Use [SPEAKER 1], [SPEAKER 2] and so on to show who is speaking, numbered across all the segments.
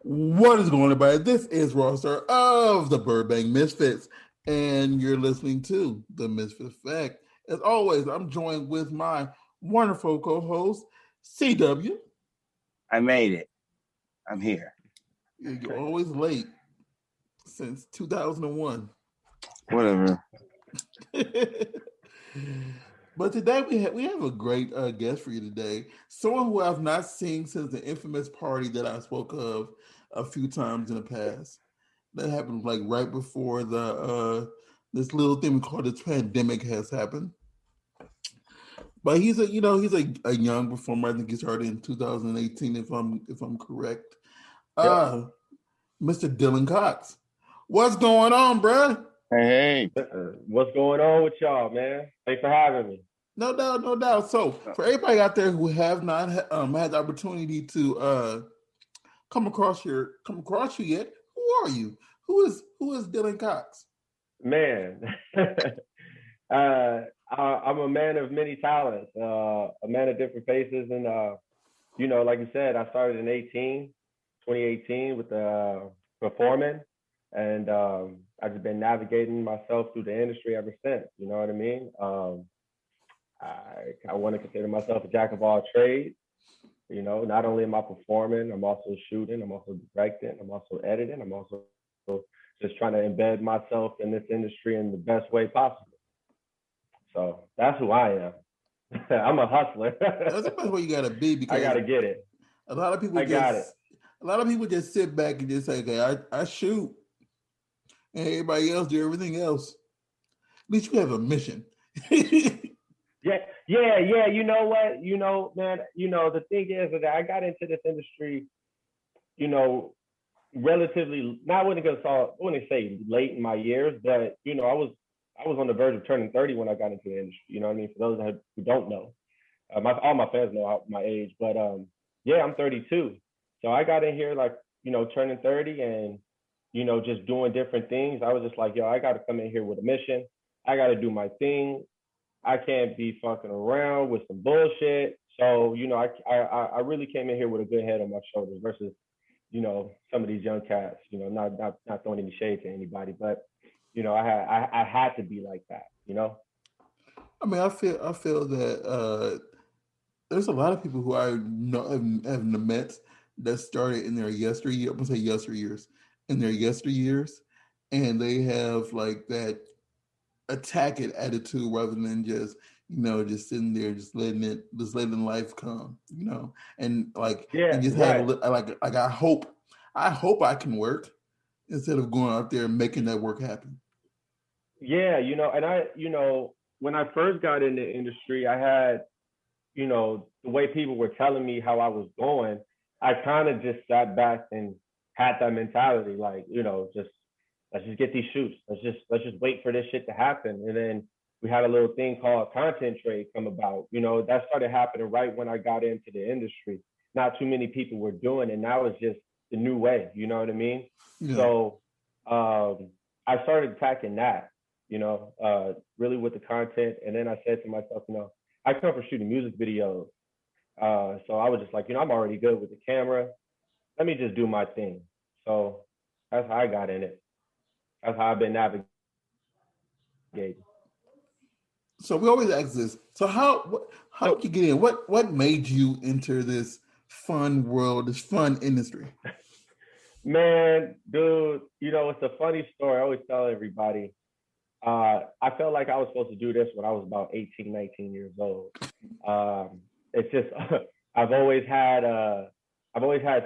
[SPEAKER 1] What is going on, everybody? This is Roster of the Burbank Misfits, and you're listening to The Misfit Effect. As always, I'm joined with my wonderful co-host, CW.
[SPEAKER 2] I made it. I'm here.
[SPEAKER 1] You're always late since 2001.
[SPEAKER 2] Whatever.
[SPEAKER 1] But today we have a great guest for you today. Someone who I've not seen since the infamous party that I spoke of a few times in the past. That happened like right before the this little thing we call this pandemic has happened. But he's a young performer. I think he started in 2018 if I'm correct.
[SPEAKER 3] Yep.
[SPEAKER 1] Uh Mr. Dillon Cox. What's going on, bruh?
[SPEAKER 2] Hey,
[SPEAKER 3] What's going on with y'all, man? Thanks for having me.
[SPEAKER 1] No doubt, no doubt. So for everybody out there who have not had the opportunity to come across you yet, who are you? Who is Dillon Cox?
[SPEAKER 3] Man, I'm a man of many talents, a man of different faces. And, like you said, I started in 2018 with performing. And I've just been navigating myself through the industry ever since. You know what I mean? I want to consider myself a jack of all trades. Not only am I performing, I'm also shooting, I'm also directing, I'm also editing, I'm also just trying to embed myself in this industry in the best way possible. So that's who I am. I'm a hustler.
[SPEAKER 1] That's the best way you gotta be because
[SPEAKER 3] I gotta get it.
[SPEAKER 1] a lot of people
[SPEAKER 3] I got it.
[SPEAKER 1] a lot of people just sit back and just say, okay, I shoot and everybody else do everything else. At least you have a mission.
[SPEAKER 3] Yeah. You know what? Man, the thing is that I got into this industry, relatively, not I wouldn't say late in my years, but I was on the verge of turning 30 when I got into the industry. You know what I mean? For those who don't know, all my fans know my age, but yeah, I'm 32. So I got in here like, turning 30 and, just doing different things. I was just like, yo, I got to come in here with a mission. I got to do my thing. I can't be fucking around with some bullshit. So, I really came in here with a good head on my shoulders versus, some of these young cats, not throwing any shade to anybody, but, I had to be like that.
[SPEAKER 1] I mean, I feel that there's a lot of people who I know have met that started in their yesteryear. I'm gonna say yesteryears, in their yesteryears, and they have like that attack it attitude rather than just sitting there, just letting life come, and like
[SPEAKER 3] Yeah,
[SPEAKER 1] and just have
[SPEAKER 3] right.
[SPEAKER 1] like I hope I can work instead of going out there and making that work happen.
[SPEAKER 3] Yeah, and when I first got in the industry, I had, the way people were telling me how I was going, I kind of just sat back and had that mentality, like, just let's just get these shoots. Let's just wait for this shit to happen. And then we had a little thing called content trade come about. That started happening right when I got into the industry. Not too many people were doing it. Now it's just the new way. You know what I mean?
[SPEAKER 1] Yeah.
[SPEAKER 3] So I started attacking that. Really with the content. And then I said to myself, I come from shooting music videos. So I was just like, I'm already good with the camera. Let me just do my thing. So that's how I got in it. That's how I've been navigating.
[SPEAKER 1] So we always ask this. So how did you get in? What made you enter this fun world, this fun industry?
[SPEAKER 3] Man, dude, it's a funny story. I always tell everybody. I felt like I was supposed to do this when I was about 18, 19 years old. It's just I've always had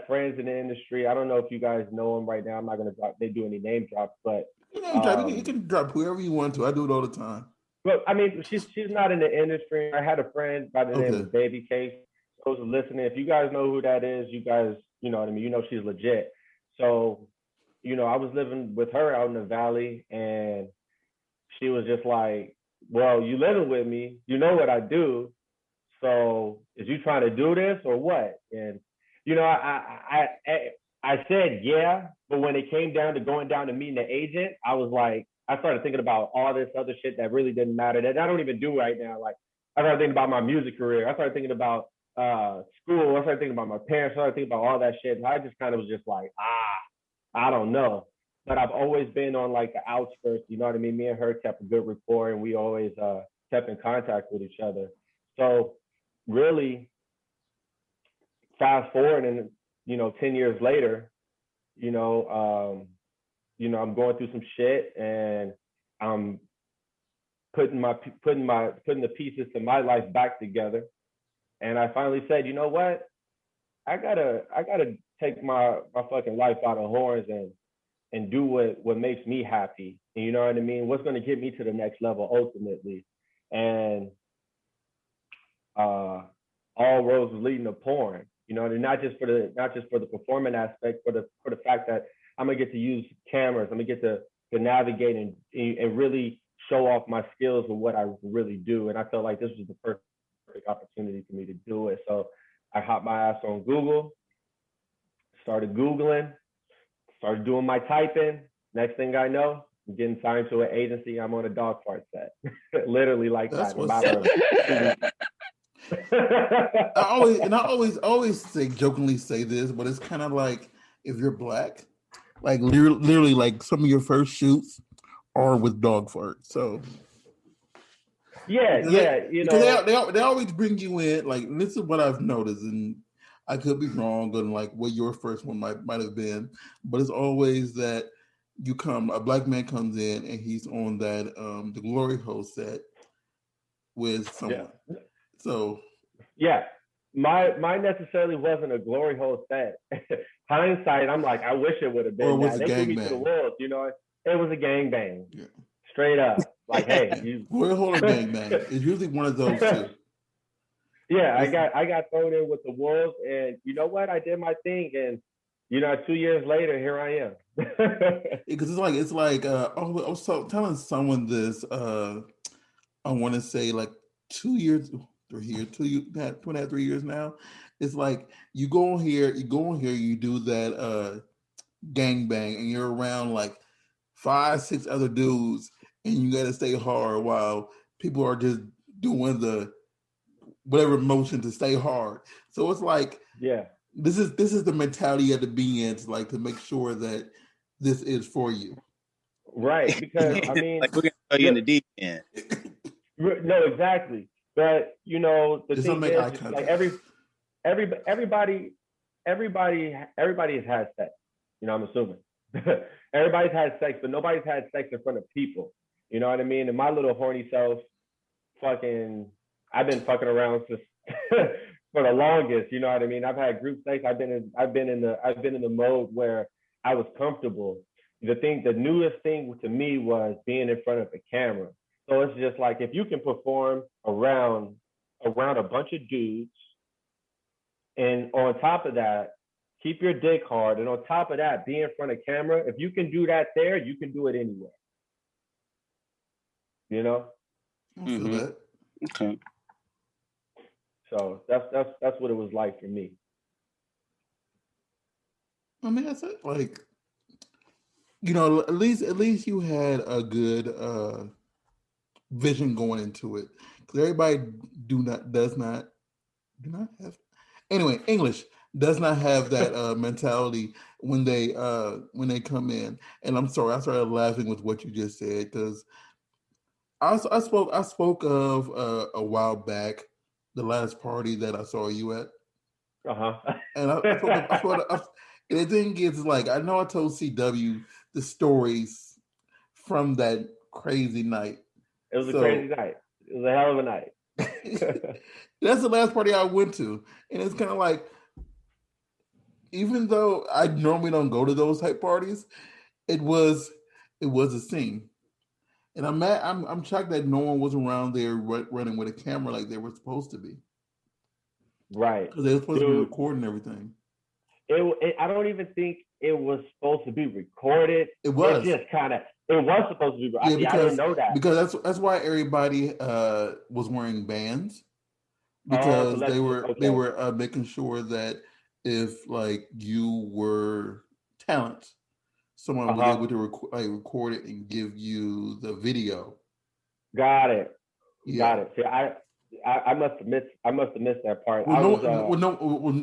[SPEAKER 3] friends in the industry. I don't know if you guys know them right now. I'm not gonna do any name drops, but
[SPEAKER 1] You can drop whoever you want to. I do it all the time.
[SPEAKER 3] But I mean, she's not in the industry. I had a friend by the name
[SPEAKER 1] Okay.
[SPEAKER 3] of Baby Case. Those are listening. If you guys know who that is, you guys, you know what I mean. She's legit. So, I was living with her out in the valley, and she was just like, "Well, you living with me. You know what I do. So, is you trying to do this or what?" And I said yeah, but when it came down to going down to meeting the agent, I was like, I started thinking about all this other shit that really didn't matter that I don't even do right now. Like I started thinking about my music career. I started thinking about school. I started thinking about my parents. I started thinking about all that shit. And I just kind of was just like, I don't know. But I've always been on like the outskirts. You know what I mean? Me and her kept a good rapport, and we always kept in contact with each other. So really, fast forward, and 10 years later, you know, I'm going through some shit, and I'm putting the pieces to my life back together. And I finally said, you know what? I gotta take my fucking life by the horns and do what makes me happy. And you know what I mean? What's gonna get me to the next level ultimately? And all roads leading to porn. And not just for the performing aspect, for the fact that I'm gonna get to use cameras. I'm gonna get to navigate and really show off my skills of what I really do. And I felt like this was the perfect opportunity for me to do it. So I hopped my ass on Google, started Googling, started doing my typing. Next thing I know, I'm getting signed to an agency. I'm on a dog fart set. Literally like
[SPEAKER 1] That's
[SPEAKER 3] that. In a
[SPEAKER 1] what's
[SPEAKER 3] matter
[SPEAKER 1] up.
[SPEAKER 3] of 2 weeks.
[SPEAKER 1] I always say jokingly say this, but it's kind of like if you're black, like literally like some of your first shoots are with dog fart. So
[SPEAKER 3] Yeah,
[SPEAKER 1] because
[SPEAKER 3] yeah,
[SPEAKER 1] they always bring you in, like, and this is what I've noticed, and I could be wrong on like what your first one might have been, but it's always that a black man comes in and he's on that the glory hole set with
[SPEAKER 3] yeah,
[SPEAKER 1] someone. So
[SPEAKER 3] yeah. Mine necessarily wasn't a glory hole set. Hindsight, I'm like, I wish it would have
[SPEAKER 1] or
[SPEAKER 3] been
[SPEAKER 1] was
[SPEAKER 3] that.
[SPEAKER 1] a
[SPEAKER 3] They threw me to the
[SPEAKER 1] gangbang.
[SPEAKER 3] wolves. It was a gangbang,
[SPEAKER 1] Yeah.
[SPEAKER 3] straight up. Like, hey,
[SPEAKER 1] Yeah.
[SPEAKER 3] you.
[SPEAKER 1] Glory hole or gangbang. It's usually one of those two.
[SPEAKER 3] Yeah, I
[SPEAKER 1] It's,
[SPEAKER 3] got thrown in with the wolves, and you know what? I did my thing, and 2 years later, here I am.
[SPEAKER 1] because it's like I was telling someone this I want to say like 2 years, 3 years, 2.5, 3 years now. It's like you go on here, you do that gangbang, and you're around like 5, 6 other dudes, and you got to stay hard while people are just doing the whatever motion to stay hard. So it's like
[SPEAKER 3] Yeah,
[SPEAKER 1] this is the mentality you have to be in to make sure that this is for you.
[SPEAKER 3] right. Because I mean,
[SPEAKER 2] Like we're gonna throw you in
[SPEAKER 3] look,
[SPEAKER 2] the deep end.
[SPEAKER 3] no, exactly. But the
[SPEAKER 1] Just don't
[SPEAKER 3] thing
[SPEAKER 1] make
[SPEAKER 3] is,
[SPEAKER 1] eye
[SPEAKER 3] it's like
[SPEAKER 1] contact.
[SPEAKER 3] everybody has had sex. I'm assuming everybody's had sex, but nobody's had sex in front of people. You know what I mean? And my little horny self, fucking, I've been fucking around since for the longest. You know what I mean? I've had group sex. I've been in the mode where I was comfortable. The newest thing to me was being in front of the camera. So it's just like if you can perform around a bunch of dudes, and on top of that, keep your dick hard, and on top of that, be in front of camera. If you can do that there, you can do it anywhere. You know.
[SPEAKER 1] I feel
[SPEAKER 2] Mm-hmm.
[SPEAKER 1] that.
[SPEAKER 2] Okay.
[SPEAKER 3] So that's what it was like for me.
[SPEAKER 1] I mean, that's it. Like, at least you had a good vision going into it. Because everybody do not have anyway, English does not have that mentality when they come in. And I'm sorry, I started laughing with what you just said because I spoke of a while back the last party that I saw you at,
[SPEAKER 3] Uh-huh.
[SPEAKER 1] and and the thing is, like, I know I told CW the stories from that crazy night.
[SPEAKER 3] It was a crazy
[SPEAKER 1] So
[SPEAKER 3] night. It was a hell of a night.
[SPEAKER 1] that's the last party I went to, and it's kind of like, even though I normally don't go to those type parties, it was a scene, and I'm shocked that no one was around there running with a camera like they were supposed to be,
[SPEAKER 3] Right.
[SPEAKER 1] because they were supposed to be
[SPEAKER 3] Dude,
[SPEAKER 1] recording everything.
[SPEAKER 3] I don't even think it was supposed to be recorded.
[SPEAKER 1] It
[SPEAKER 3] It
[SPEAKER 1] was.
[SPEAKER 3] just it was supposed to be.
[SPEAKER 1] Yeah,
[SPEAKER 3] See, I didn't know that.
[SPEAKER 1] that's why everybody was wearing bands,
[SPEAKER 3] Oh, so
[SPEAKER 1] because
[SPEAKER 3] let's
[SPEAKER 1] they
[SPEAKER 3] okay.
[SPEAKER 1] were making sure that if like you were talent, someone was
[SPEAKER 3] Uh-huh.
[SPEAKER 1] able to record it and give you the video.
[SPEAKER 3] Got it.
[SPEAKER 1] Yeah,
[SPEAKER 3] Got it. See, I must have missed that part.
[SPEAKER 1] Well,
[SPEAKER 3] I was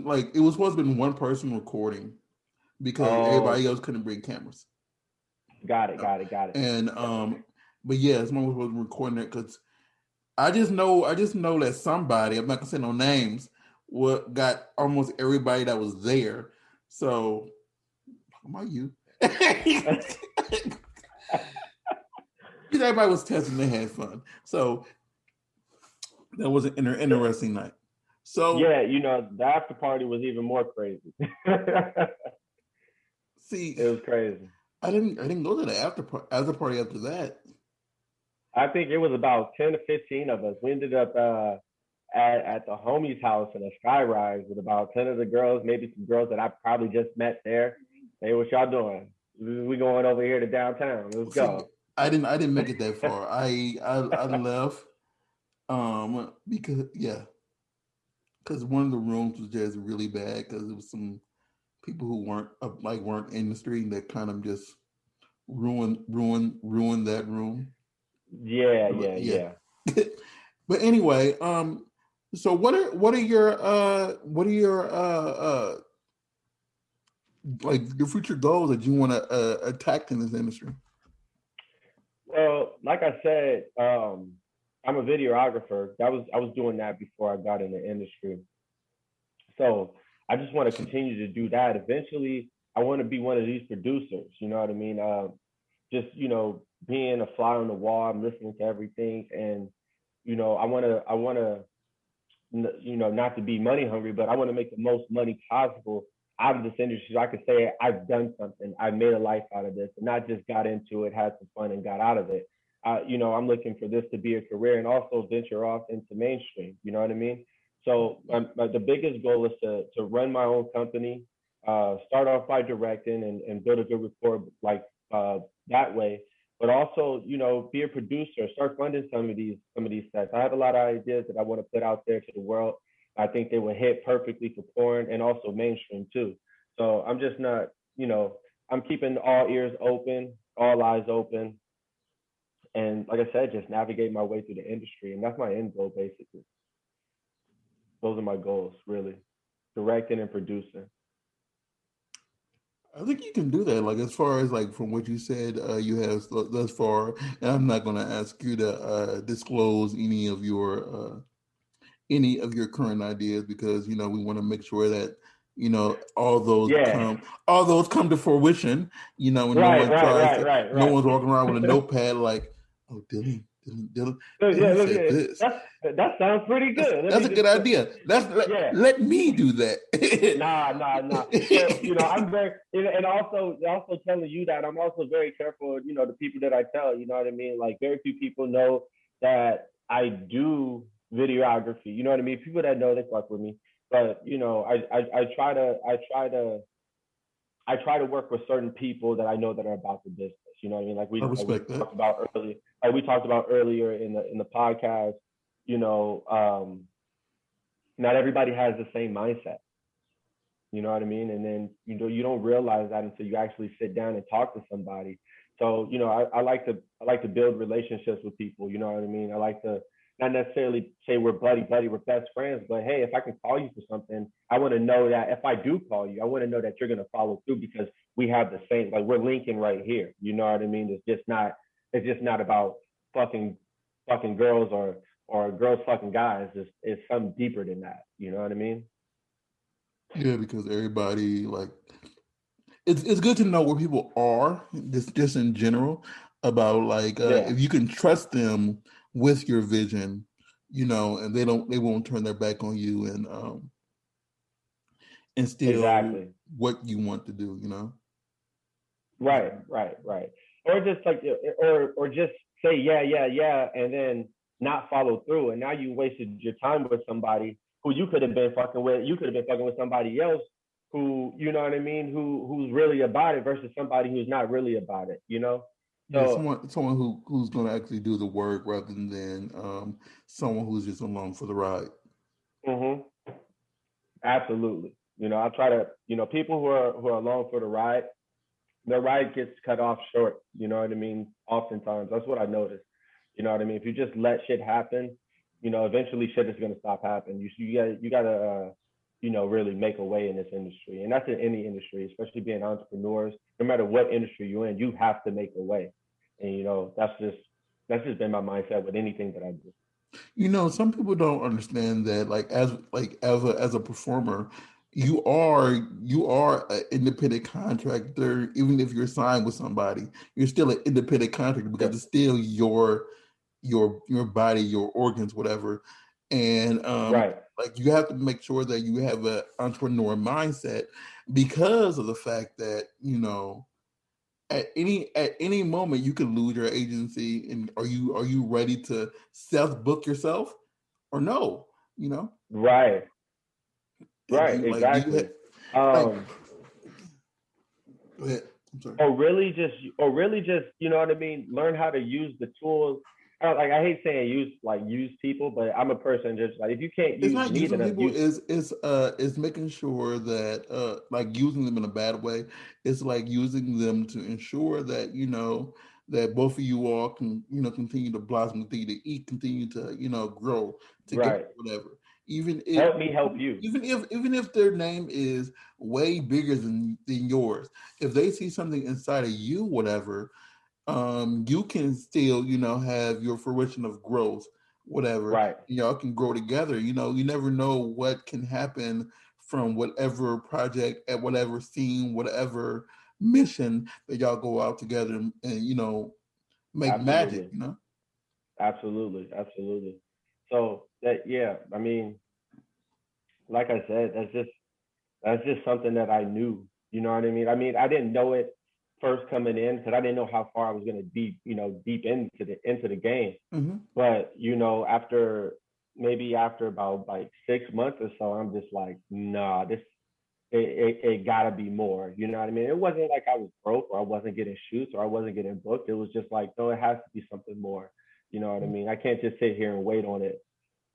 [SPEAKER 1] like it was supposed to be one person recording because
[SPEAKER 3] oh,
[SPEAKER 1] everybody else couldn't bring cameras.
[SPEAKER 3] got it.
[SPEAKER 1] And but yeah, someone was recording it because I just know that somebody, I'm not gonna say no names, what got almost everybody that was there. So am I you? Everybody was testing, they had fun. So that was an interesting night. So
[SPEAKER 3] yeah, the after party was even more crazy.
[SPEAKER 1] see,
[SPEAKER 3] It was crazy.
[SPEAKER 1] I didn't go to the after party after that.
[SPEAKER 3] I think it was about 10 to 15 of us. We ended up at the homie's house in a skyrise with about 10 of the girls, maybe some girls that I probably just met there. Hey, what y'all doing? We going over here to downtown. Let's
[SPEAKER 1] See,
[SPEAKER 3] go.
[SPEAKER 1] I didn't make it that far. I left because one of the rooms was just really bad because it was some people who weren't in the street that kind of just ruined that room.
[SPEAKER 3] Yeah,
[SPEAKER 1] But
[SPEAKER 3] yeah,
[SPEAKER 1] yeah.
[SPEAKER 3] yeah.
[SPEAKER 1] But anyway, so what are your like your future goals that you want to attack in this industry?
[SPEAKER 3] Well, like I said, I'm a videographer. I was doing that before I got in the industry. So I just want to continue to do that. Eventually, I want to be one of these producers. You know what I mean? Just being a fly on the wall. I'm listening to everything, and I want to not to be money hungry, but I want to make the most money possible out of this industry so I can say I've done something. I made a life out of this, and not just got into it, had some fun, and got out of it. I'm looking for this to be a career and also venture off into mainstream. You know what I mean? So the biggest goal is to run my own company, start off by directing and build a good rapport like that way, but also be a producer, start funding some of these sets. I have a lot of ideas that I want to put out there to the world. I think they would hit perfectly for porn and also mainstream too. So I'm just not, I'm keeping all ears open, all eyes open, and like I said, just navigate my way through the industry, and that's my end goal basically. Those are my goals, really, directing and producing.
[SPEAKER 1] I think you can do that. Like as far as like from what you said, you have thus far, and I'm not going to ask you to disclose any of your current ideas because we want to make sure that all those
[SPEAKER 3] Yeah.
[SPEAKER 1] come to fruition. When
[SPEAKER 3] Right, right, right, right,
[SPEAKER 1] no
[SPEAKER 3] right.
[SPEAKER 1] one's walking around with a notepad like, oh,
[SPEAKER 3] Yeah,
[SPEAKER 1] Dillon
[SPEAKER 3] look,
[SPEAKER 1] said this.
[SPEAKER 3] that sounds pretty good. Let
[SPEAKER 1] That's
[SPEAKER 3] me
[SPEAKER 1] a
[SPEAKER 3] just
[SPEAKER 1] good idea.
[SPEAKER 3] yeah.
[SPEAKER 1] Let me do that.
[SPEAKER 3] Nah. So I'm very, and also telling you that I'm also very careful. The people that I tell. You know what I mean? Like very few people know that I do videography. You know what I mean? People that know they fuck with me, but I try to work with certain people that I know that are about the business. You know what I mean? Like
[SPEAKER 1] I
[SPEAKER 3] we
[SPEAKER 1] respect that.
[SPEAKER 3] talked about earlier. Like we talked about earlier in the podcast. You know, not everybody has the same mindset. You know what I mean? And then you don't realize that until you actually sit down and talk to somebody. So I like to build relationships with people. You know what I mean? I like to not necessarily say we're buddy, we're best friends, but hey, if I can call you for something, I want to know that if I do call you, I want to know that you're gonna follow through because we have the same, like we're linking right here. You know what I mean? It's just not about fucking girls or girls fucking guys. It's something deeper than that. You know what I mean?
[SPEAKER 1] Yeah, because everybody like it's good to know where people are just in general about like
[SPEAKER 3] Yeah,
[SPEAKER 1] if you can trust them with your vision, and they won't turn their back on you and steal
[SPEAKER 3] exactly.
[SPEAKER 1] what you want to do.
[SPEAKER 3] Right. Or just like, or just say yeah, and then not follow through, and now you wasted your time with somebody who you could have been fucking with. You could have been fucking with somebody else who, you know what I mean, who's really about it versus somebody who's not really about it.
[SPEAKER 1] Yeah,
[SPEAKER 3] So
[SPEAKER 1] someone who's going to actually do the work rather than someone who's just along for the ride.
[SPEAKER 3] hmm absolutely. I try to, people who are along for the ride, their ride gets cut off short. You know what I mean? Oftentimes, that's what I noticed. You know what I mean? If you just let shit happen, eventually shit is gonna stop happening. You gotta really make a way in this industry, and that's in any industry, especially being entrepreneurs. No matter what industry you're in, you have to make a way, and that's just been my mindset with anything that I do.
[SPEAKER 1] Some people don't understand that, as a performer, you are an independent contractor. Even if you're signed with somebody, you're still an independent contractor
[SPEAKER 3] Yeah,
[SPEAKER 1] because it's still your body, your organs, whatever. And
[SPEAKER 3] right,
[SPEAKER 1] like you have to make sure that you have an entrepreneur mindset because of the fact that at any moment you could lose your agency. And are you ready to self book yourself or no? You know,
[SPEAKER 3] right,
[SPEAKER 1] and do
[SPEAKER 3] right,
[SPEAKER 1] you like do you
[SPEAKER 3] exactly.
[SPEAKER 1] have like
[SPEAKER 3] Um,
[SPEAKER 1] go ahead. I'm sorry.
[SPEAKER 3] or really just you know what I mean, learn how to use the tools. Like, I hate saying use people, but I'm a person just like, if you can't
[SPEAKER 1] It's
[SPEAKER 3] use
[SPEAKER 1] not
[SPEAKER 3] me,
[SPEAKER 1] using
[SPEAKER 3] then
[SPEAKER 1] people,
[SPEAKER 3] use.
[SPEAKER 1] is making sure that like using them in a bad way. It's like using them to ensure that that both of you all can continue to blossom, continue to eat, continue to grow together,
[SPEAKER 3] Right,
[SPEAKER 1] whatever. Even if
[SPEAKER 3] help me help you.
[SPEAKER 1] even if their name is way bigger than yours, if they see something inside of you, whatever, you can still, have your fruition of growth, whatever.
[SPEAKER 3] Right,
[SPEAKER 1] Y'all can grow together. You never know what can happen from whatever project, at whatever scene, whatever mission that y'all go out together and make magic.
[SPEAKER 3] absolutely, absolutely, absolutely. So that, yeah, I mean, like I said, that's just something that I knew. You know what I mean? I mean, I didn't know it first coming in because I didn't know how far I was gonna deep into the game.
[SPEAKER 1] Hmm.
[SPEAKER 3] But after about like 6 months or so, I'm just like, nah, it gotta be more. You know what I mean? It wasn't like I was broke or I wasn't getting shoots or I wasn't getting booked. It was just like, no, it has to be something more. You know what I mean? I can't just sit here and wait on it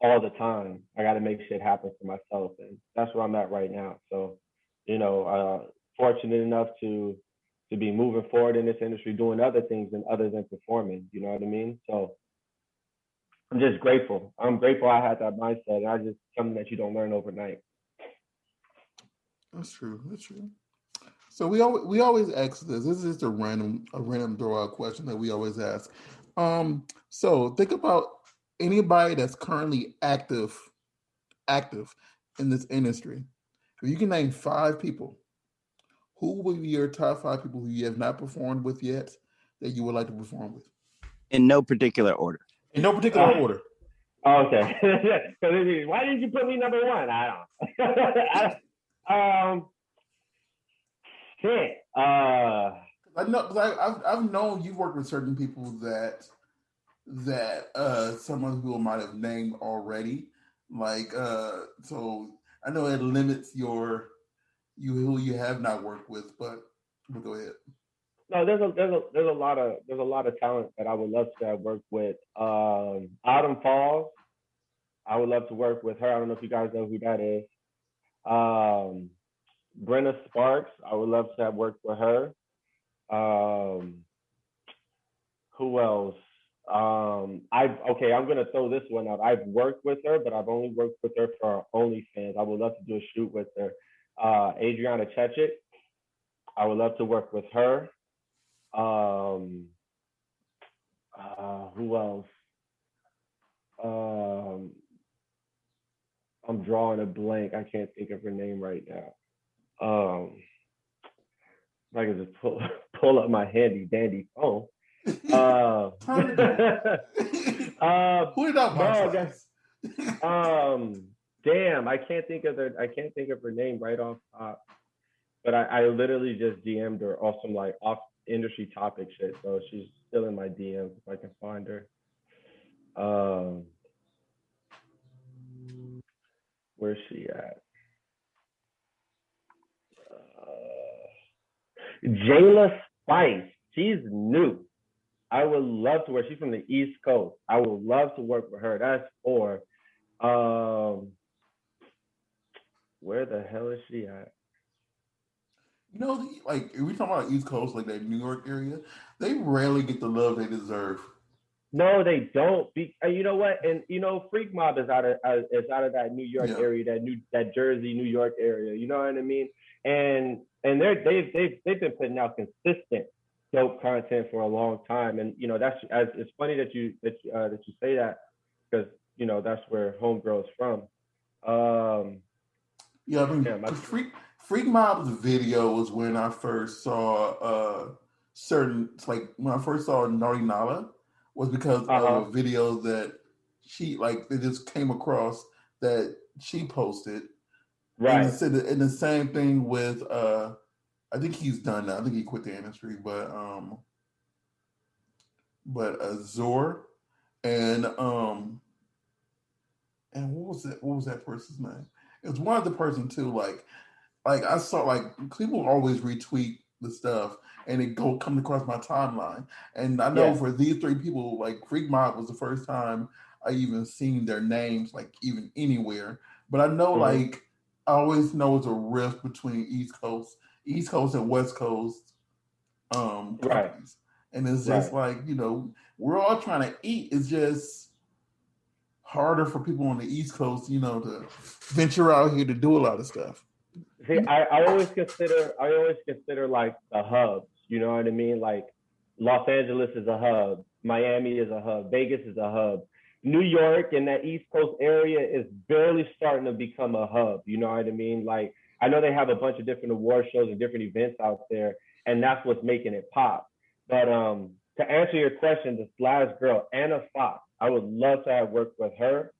[SPEAKER 3] all the time. I got to make shit happen for myself, and that's where I'm at right now. So, fortunate enough to be moving forward in this industry, doing other things other than performing. You know what I mean? So I'm just grateful. I'm grateful I had that mindset. And I just something that you don't learn overnight.
[SPEAKER 1] That's true. That's true. So we always ask this. This is just a random throw out question that we always ask. So think about anybody that's currently active in this industry. If you can name 5 people, who would be your top 5 people who you have not performed with yet that you would like to perform with?
[SPEAKER 2] In no particular order.
[SPEAKER 1] In no particular
[SPEAKER 3] Uh,
[SPEAKER 1] order.
[SPEAKER 3] okay. Why didn't you put me number one? I don't. um. Shit.
[SPEAKER 1] I know, because I've known you've worked with certain people that some other people might have named already. So I know it limits who you have not worked with, but go ahead.
[SPEAKER 3] No, there's a lot of talent that I would love to have worked with. Autumn Falls, I would love to work with her. I don't know if you guys know who that is. Um, Brenna Sparks, I would love to have worked with her. Um, who else? I'm gonna throw this one out. I've worked with her, but I've only worked with her for OnlyFans. I would love to do a shoot with her. Adriana Chechik, I would love to work with her. Um, who else? Um, I'm drawing a blank. I can't think of her name right now. I can just pull up my handy dandy phone. Uh,
[SPEAKER 1] Time to do Who did out box
[SPEAKER 3] bro,
[SPEAKER 1] office?
[SPEAKER 3] damn, I can't think of her name right off top. But I literally just DM'd her off some like off industry topic shit. So she's still in my DMs if I can find her. Um, where's she at? Jayla Spice. She's new. I would love to work. She's from the East Coast. I would love to work with her. That's 4. Um, where the hell is she at?
[SPEAKER 1] Like if we talk about East Coast, like that New York area, they rarely get the love they deserve.
[SPEAKER 3] No, they don't. You know what? And Freak Mob is out of that New York
[SPEAKER 1] Yeah.
[SPEAKER 3] area, that Jersey, New York area. You know what I mean? And they've been putting out consistent dope content for a long time. And it's funny that you say that, because that's where Homegirl is from.
[SPEAKER 1] Yeah, I mean,
[SPEAKER 3] Damn,
[SPEAKER 1] Freak Mob's video was when I first saw when I first saw Naughty Nala was because of a video that they just came across that she posted.
[SPEAKER 3] right.
[SPEAKER 1] And the same thing with I think he's done now. I think he quit the industry, but Zor and what was that person's name? It was one of the person too. Like I saw, like people always retweet the stuff and it come across my timeline. And I know for these three people, like Freak Mob was the first time I even seen their names like even anywhere. But I know like I always know it's a rift between East Coast and West Coast companies.
[SPEAKER 3] Right.
[SPEAKER 1] And it's just like, we're all trying to eat. It's just harder for people on the East Coast, to venture out here to do a lot of stuff.
[SPEAKER 3] See, I always consider like the hubs. You know what I mean? Like Los Angeles is a hub, Miami is a hub, Vegas is a hub. New York and that East Coast area is barely starting to become a hub. You know what I mean? Like I know they have a bunch of different award shows and different events out there, and that's what's making it pop. But to answer your question, this last girl, Anna Fox, I would love to have worked with her.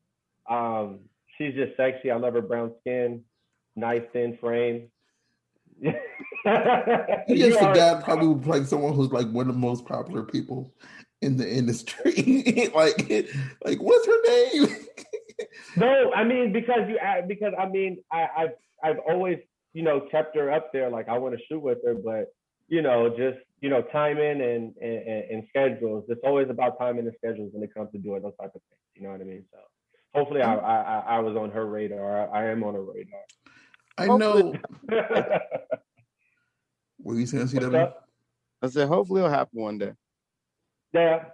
[SPEAKER 3] She's just sexy. I love her brown skin, nice thin frame.
[SPEAKER 1] You just forgot probably like someone who's like one of the most popular people in the industry. like what's her name?
[SPEAKER 3] No, I mean because I've always kept her up there. Like I want to shoot with her, but just timing and schedules. It's always about timing and schedules when it comes to doing those type of things. You know what I mean? So hopefully I was on her radar. I am on her radar.
[SPEAKER 1] I know. Were you saying CW?
[SPEAKER 2] I said hopefully it'll happen one day.
[SPEAKER 3] Yeah.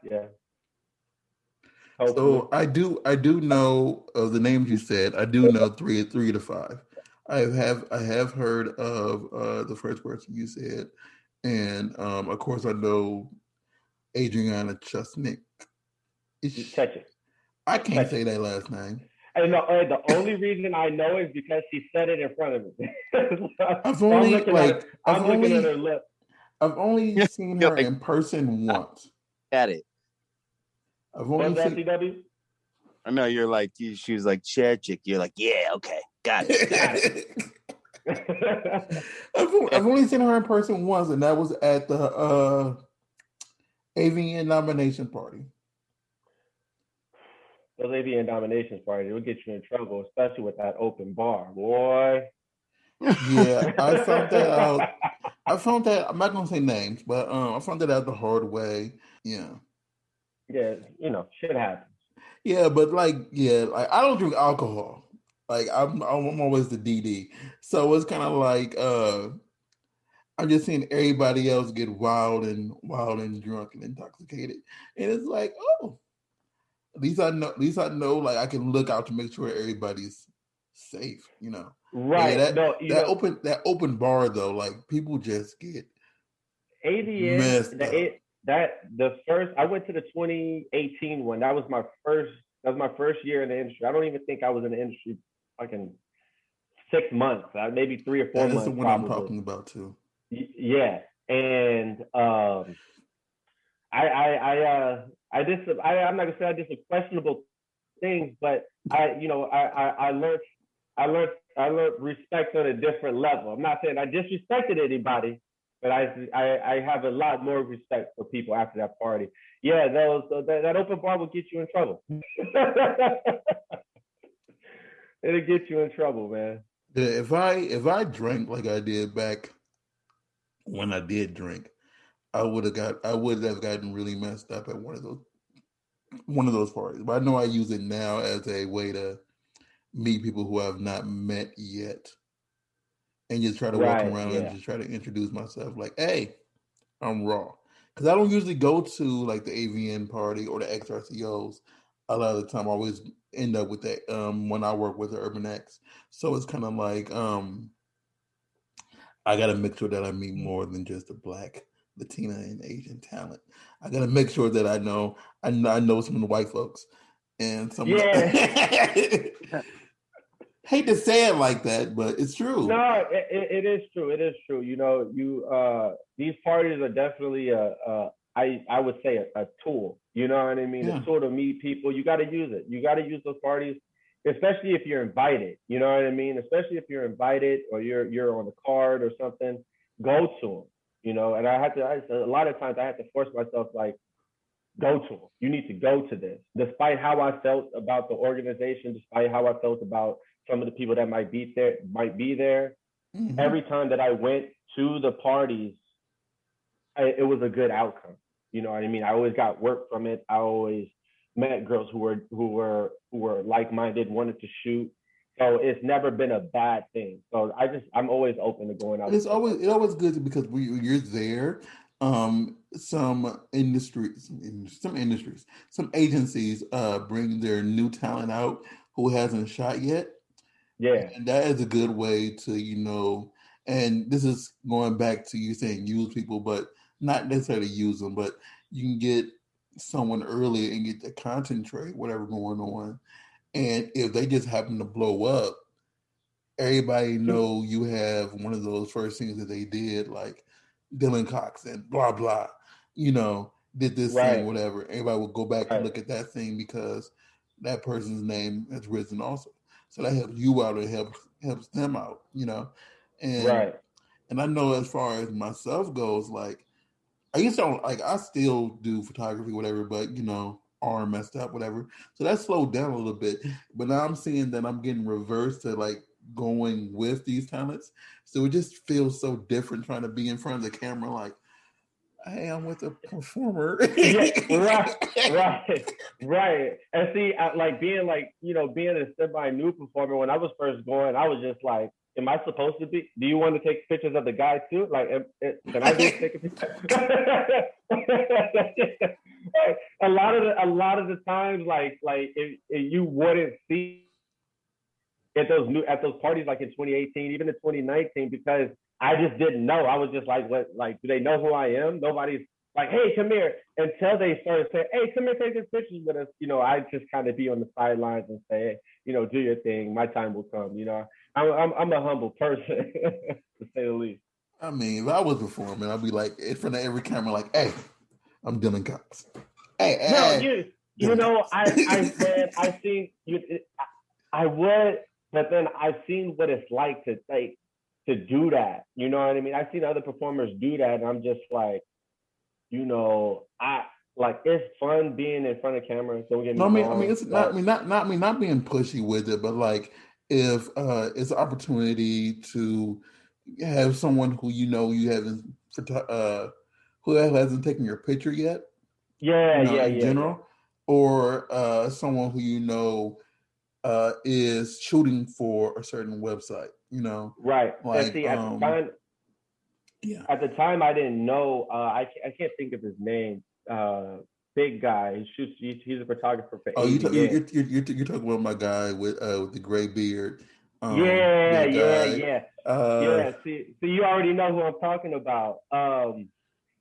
[SPEAKER 3] Hopefully.
[SPEAKER 1] So I do know of the names you said. I do know three to five. I have heard of the first person you said, and of course I know Adriana Chesnick. I can't say that last name.
[SPEAKER 3] And the only reason I know is because she said it in front of me.
[SPEAKER 1] I'm looking
[SPEAKER 3] at her lip.
[SPEAKER 1] I've only seen her in person once.
[SPEAKER 2] Got it.
[SPEAKER 1] I've only seen
[SPEAKER 3] CW.
[SPEAKER 2] I know you're like she was like chair chick. You're like, yeah, okay, got it.
[SPEAKER 1] I've only seen her in person once, and that was at the AVN nomination party.
[SPEAKER 3] Those AVN nominations parties will get you in trouble, especially with that open bar, boy.
[SPEAKER 1] Yeah, I found that out. I'm not gonna say names, but I found that out the hard way. Yeah.
[SPEAKER 3] Yeah, shit happens.
[SPEAKER 1] Yeah, but like I don't drink alcohol. Like I'm always the DD. So it's kind of like I'm just seeing everybody else get wild and drunk and intoxicated, and it's like, oh, at least I know. Like I can look out to make sure everybody's safe.
[SPEAKER 3] Right.
[SPEAKER 1] Yeah, that open bar though, like people just get
[SPEAKER 3] AVN. I went to the 2018 one. That was my first year in the industry. I don't even think I was in the industry fucking 6 months, maybe 3 or 4 months.
[SPEAKER 1] That's the one probably. I'm talking about too.
[SPEAKER 3] Yeah, and I'm not gonna say I did some questionable things, but I learned respect on a different level. I'm not saying I disrespected anybody, but I have a lot more respect for people after that party. Yeah, that open bar will get you in trouble. It'll get you in trouble, man.
[SPEAKER 1] Yeah, if I drank like I did back when I did drink, I would have gotten really messed up at one of those parties. But I know I use it now as a way to meet people who I've not met yet, and just try to walk around and just try to introduce myself. Like, hey, I'm Raw, because I don't usually go to like the AVN party or the XRCOs. A lot of the time, I always end up with that when I work with the Urban X. So it's kind of like I got to make sure that I meet more than just a Black, Latina, and Asian talent. I got to make sure that I know some of the white folks and some of the. Hate to say it like that, but it's true.
[SPEAKER 3] No, it is true. It is true. You know, these parties are definitely I would say a tool. You know what I mean?
[SPEAKER 1] Yeah.
[SPEAKER 3] A tool to meet people. You got to use it. You got to use those parties, especially if you're invited. You know what I mean? Especially if you're invited or you're on the card or something. Go to them. You know, and a lot of times I have to force myself like, go to them. You need to go to this. Despite how I felt about the organization, despite how I felt about some of the people that might be there. Mm-hmm. Every time that I went to the parties, it was a good outcome. You know what I mean? I always got work from it. I always met girls who were like-minded, wanted to shoot. So it's never been a bad thing. So I'm always open to going out.
[SPEAKER 1] It's always good because you're there. Some agencies bring their new talent out who hasn't shot yet.
[SPEAKER 3] Yeah.
[SPEAKER 1] And that is a good way to, and this is going back to you saying use people, but not necessarily use them, but you can get someone early and get to concentrate whatever going on. And if they just happen to blow up, everybody know you have one of those first things that they did, like Dillon Cox and blah, blah, did this thing, whatever. Everybody will go back and look at that thing because that person's name has risen also. So that helps you out and helps them out, And and I know as far as myself goes, like I still do photography, whatever, but arm messed up, whatever. So that slowed down a little bit. But now I'm seeing that I'm getting reversed to like going with these talents. So it just feels so different trying to be in front of the camera like, hey, I'm with a performer.
[SPEAKER 3] Right. And see, being a semi-new performer, when I was first going, I was just like, am I supposed to be? Do you want to take pictures of the guy too? Like, can I just take a picture? a lot of the times, if you wouldn't see at those parties, like in 2018, even in 2019, because I just didn't know. I was just like, what? Like, do they know who I am? Nobody's like, hey, come here. Until they started saying, hey, come here, take this pictures with us. I just kind of be on the sidelines and say, hey, do your thing. My time will come. I'm a humble person, to say the least.
[SPEAKER 1] I mean, if I was performing, I'd be like in front of every camera, like, hey, I'm Dillon Cox. Hey,
[SPEAKER 3] I seen you. I would, but then I've seen what it's like to do that. You know what I mean? I've seen other performers do that, and I'm just like, it's fun being in front of camera. Don't get me wrong.
[SPEAKER 1] I mean, it's not being pushy with it, but like if it's an opportunity to have someone who you haven't who hasn't taken your picture yet, in general, or someone who is shooting for a certain website,
[SPEAKER 3] right?
[SPEAKER 1] Like,
[SPEAKER 3] see, at the time, at the time, I didn't know. I can't think of his name. Big guy. He's a photographer for.
[SPEAKER 1] Oh, you're talking about my guy with the gray beard.
[SPEAKER 3] Yeah. See, you already know who I'm talking about.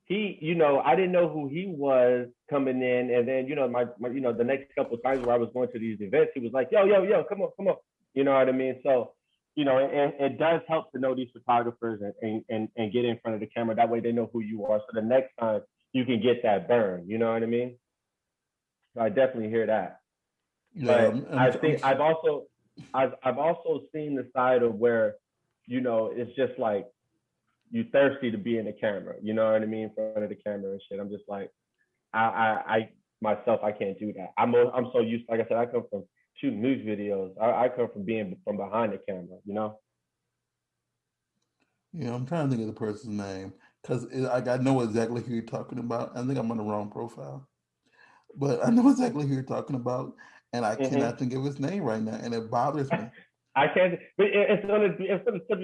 [SPEAKER 3] He, I didn't know who he was coming in, and then my the next couple of times where I was going to these events, he was like, yo, come on, you know what I mean? So, and it does help to know these photographers and get in front of the camera. That way they know who you are. So the next time you can get that burn. You know what I mean? So I definitely hear that. Yeah, but I've also seen the side of where, it's just like you thirsty to be in the camera. You know what I mean? In front of the camera and shit. I'm just like, I myself, I can't do that. I'm so used. Like I said, I come from shooting news videos. I come from being from behind the camera.
[SPEAKER 1] Yeah, I'm trying to think of the person's name because I know exactly who you're talking about. I think I'm on the wrong profile, but I know exactly who you're talking about, and I cannot think of his name right now, and it bothers me.
[SPEAKER 3] I can't, but it's gonna be a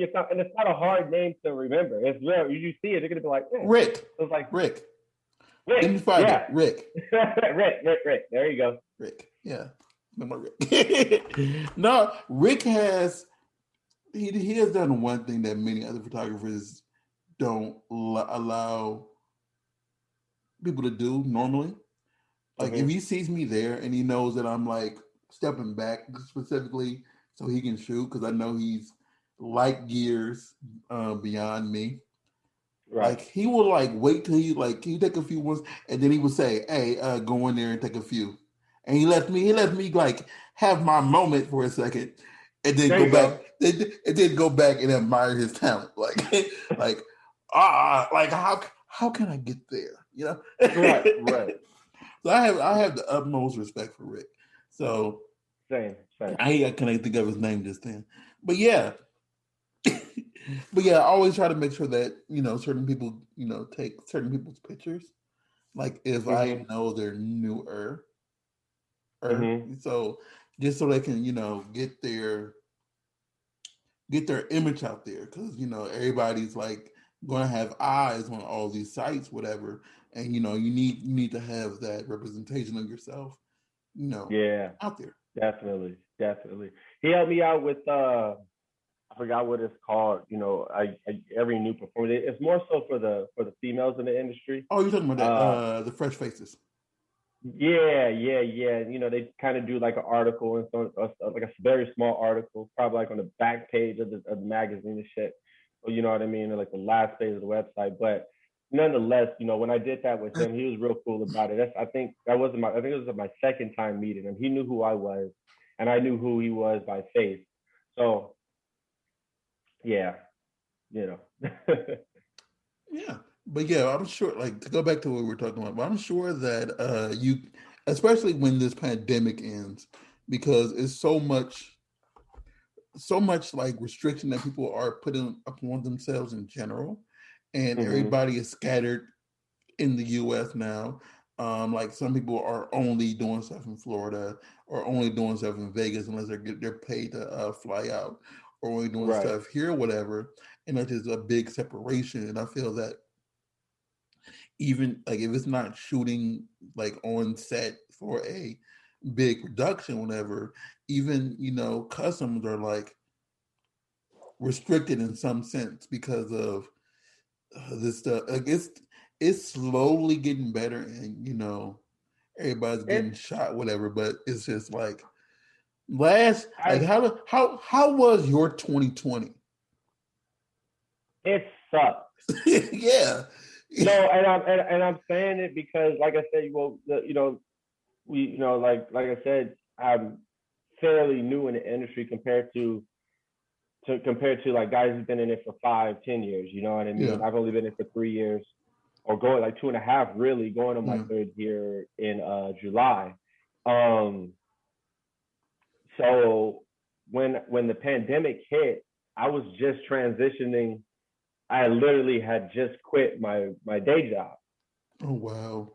[SPEAKER 3] time, and it's not a hard name to remember. It's real. You see it, you're gonna be like,
[SPEAKER 1] Rick.
[SPEAKER 3] It's like
[SPEAKER 1] Rick.
[SPEAKER 3] Rick.
[SPEAKER 1] Let me find it.
[SPEAKER 3] Yeah.
[SPEAKER 1] Rick.
[SPEAKER 3] Rick. There you go.
[SPEAKER 1] Rick. Yeah. No more Rick. No, Rick has he has done one thing that many other photographers don't allow people to do normally. Like if
[SPEAKER 3] Mm-hmm.
[SPEAKER 1] he sees me there and he knows that I'm like stepping back specifically so he can shoot because I know he's light years beyond me.
[SPEAKER 3] Right.
[SPEAKER 1] Like he will like wait till he take a few ones and then he would say, "Hey, go in there and take a few," and he lets me like have my moment for a second, and then
[SPEAKER 3] There
[SPEAKER 1] go
[SPEAKER 3] you
[SPEAKER 1] back,
[SPEAKER 3] go.
[SPEAKER 1] then go back and admire his talent. Like like like how can I get there? You know.
[SPEAKER 3] Right. Right.
[SPEAKER 1] So I have the utmost respect for Rick. So
[SPEAKER 3] Same. Same.
[SPEAKER 1] I couldn't think of his name just then, but yeah, but yeah, I always try to make sure that certain people take certain people's pictures. Like if I
[SPEAKER 3] Mm-hmm.
[SPEAKER 1] know they're newer,
[SPEAKER 3] Mm-hmm.
[SPEAKER 1] so just so they can get their image out there because everybody's like going to have eyes on all these sites, whatever, and you need to have that representation of yourself,
[SPEAKER 3] Yeah.
[SPEAKER 1] out there.
[SPEAKER 3] Definitely. Definitely. He helped me out with I forgot what it's called. I every new performance. It's more so for the females in the industry.
[SPEAKER 1] Oh, you're talking about that
[SPEAKER 3] Uh,
[SPEAKER 1] the fresh faces.
[SPEAKER 3] yeah. They kind of do like an article and so like a very small article, probably like on the back page of the magazine and shit. Or you know what I mean, or like the last page of the website. But nonetheless, when I did that with him, he was real cool about it. I think it was my second time meeting him. He knew who I was, and I knew who he was by face. So yeah, you know.
[SPEAKER 1] Yeah, but yeah, I'm sure. Like to go back to what we were talking about, but I'm sure that especially when this pandemic ends, because it's so much like restriction that people are putting upon themselves in general, and
[SPEAKER 3] hmm
[SPEAKER 1] everybody is scattered in the U.S. now. Like some people are only doing stuff in Florida or only doing stuff in Vegas unless they're paid to fly out, or only doing
[SPEAKER 3] Right.
[SPEAKER 1] stuff here, or whatever. And that's just a big separation. And I feel that even like if it's not shooting like on set for a big production, whatever, even customs are like restricted in some sense because of this stuff. Like it's slowly getting better, and everybody's
[SPEAKER 3] It's
[SPEAKER 1] getting shot, whatever. But it's just like last, like
[SPEAKER 3] I
[SPEAKER 1] how was your 2020?
[SPEAKER 3] it sucks.
[SPEAKER 1] Yeah,
[SPEAKER 3] No, and I'm saying it because, like I said, we, like I said, I'm fairly new in the industry compared to like guys who've been in it for 5, 10 years. You know what I
[SPEAKER 1] yeah,
[SPEAKER 3] mean? I've only been in it for 3 years, or going like 2.5, really, going on my
[SPEAKER 1] yeah.
[SPEAKER 3] third year in July. Um, so when the pandemic hit, I was just transitioning. I literally had just quit my day job.
[SPEAKER 1] Oh wow.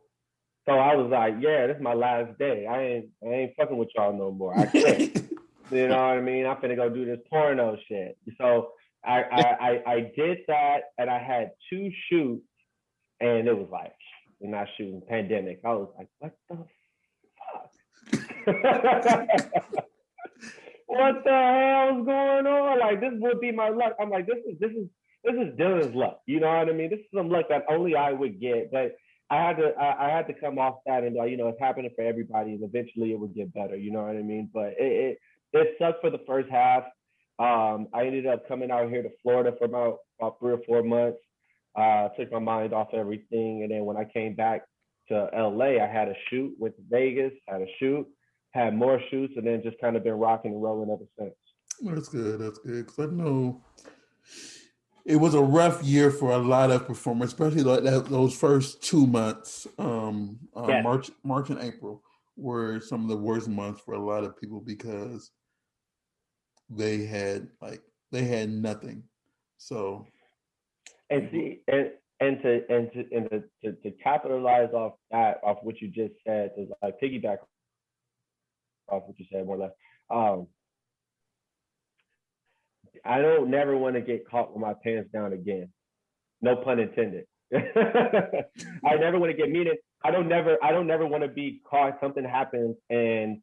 [SPEAKER 3] So I was like, yeah, this is my last day. I ain't fucking with y'all no more. I quit. You know what I mean? I'm finna go do this porno shit. So I did that, and I had 2 shoots, and it was like, we're not shooting pandemic. I was like, what the fuck? What the hell's going on? Like, this would be my luck. I'm like, this is Dillon's luck. You know what I mean? This is some luck that only I would get. But I had to come off that and like, it's happening for everybody, and eventually it would get better. You know what I mean? But it sucked for the first half. I ended up coming out here to Florida for about 3 or 4 months. Took my mind off everything, and then when I came back to LA, I had a shoot. Went to Vegas, had a shoot, had more shoots, and then just kind of been rocking and rolling ever since.
[SPEAKER 1] That's good. That's good. Because I know it was a rough year for a lot of performers, especially like those first 2 months.
[SPEAKER 3] Yes,
[SPEAKER 1] March and April were some of the worst months for a lot of people because they had nothing. So
[SPEAKER 3] and
[SPEAKER 1] people,
[SPEAKER 3] see, and to capitalize off that, off what you just said, to like piggyback off what you said more or less. Um, I don't never want to get caught with my pants down again. No pun intended. I never want to get mean. I don't never want to be caught. Something happens and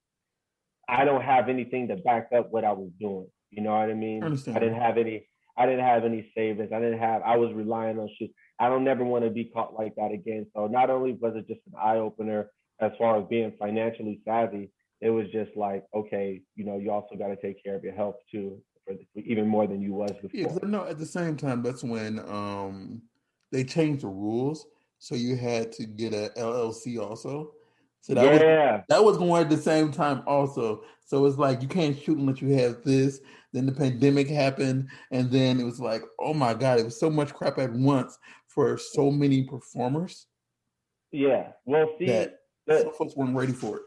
[SPEAKER 3] I don't have anything to back up what I was doing. You know what I mean? I didn't
[SPEAKER 1] Understandable.
[SPEAKER 3] have any. I didn't have any savings. I was relying on shit. I don't never want to be caught like that again. So not only was it just an eye opener as far as being financially savvy, it was just like, okay, you also got to take care of your health too, even more than you was
[SPEAKER 1] Yeah, because
[SPEAKER 3] before.
[SPEAKER 1] I know at the same time that's when they changed the rules, so you had to get a LLC also. So
[SPEAKER 3] Yeah,
[SPEAKER 1] that was going at the same time also. So it's like you can't shoot unless you have this. Then the pandemic happened, and then it was like, oh my god, it was so much crap at once for so many performers
[SPEAKER 3] yeah. Well,
[SPEAKER 1] that
[SPEAKER 3] see,
[SPEAKER 1] some
[SPEAKER 3] the
[SPEAKER 1] folks weren't ready for it.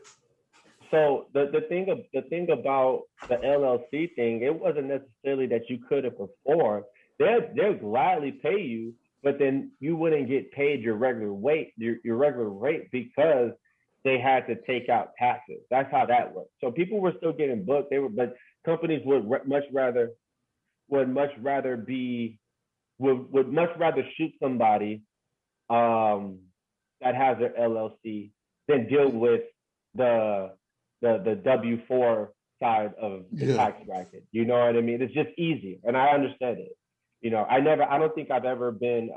[SPEAKER 3] so the thing about the LLC thing, it wasn't necessarily that you couldn't perform. They'll gladly pay you, but then you wouldn't get paid your regular rate because they had to take out taxes. That's how that worked. So people were still getting booked. But companies would much rather be would much rather shoot somebody um, that has their LLC than deal with the the W-4 side of the
[SPEAKER 1] Yeah,
[SPEAKER 3] tax bracket. You know what I mean? It's just easier, and I understand it. I don't think I've ever been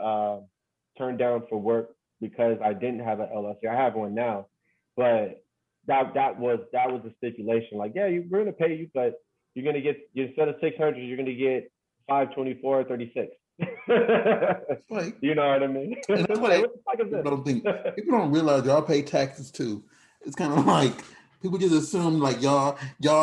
[SPEAKER 3] turned down for work because I didn't have an LLC. I have one now, but that was a stipulation. Like, yeah, we're gonna pay you, but you're gonna get instead of 600, you're gonna get 524 36.
[SPEAKER 1] like,
[SPEAKER 3] You know what I mean?
[SPEAKER 1] and that's
[SPEAKER 3] It's
[SPEAKER 1] why
[SPEAKER 3] like, what the fuck is
[SPEAKER 1] people don't think.
[SPEAKER 3] this?
[SPEAKER 1] People don't realize y'all pay taxes too. It's kind of like people just assume like y'all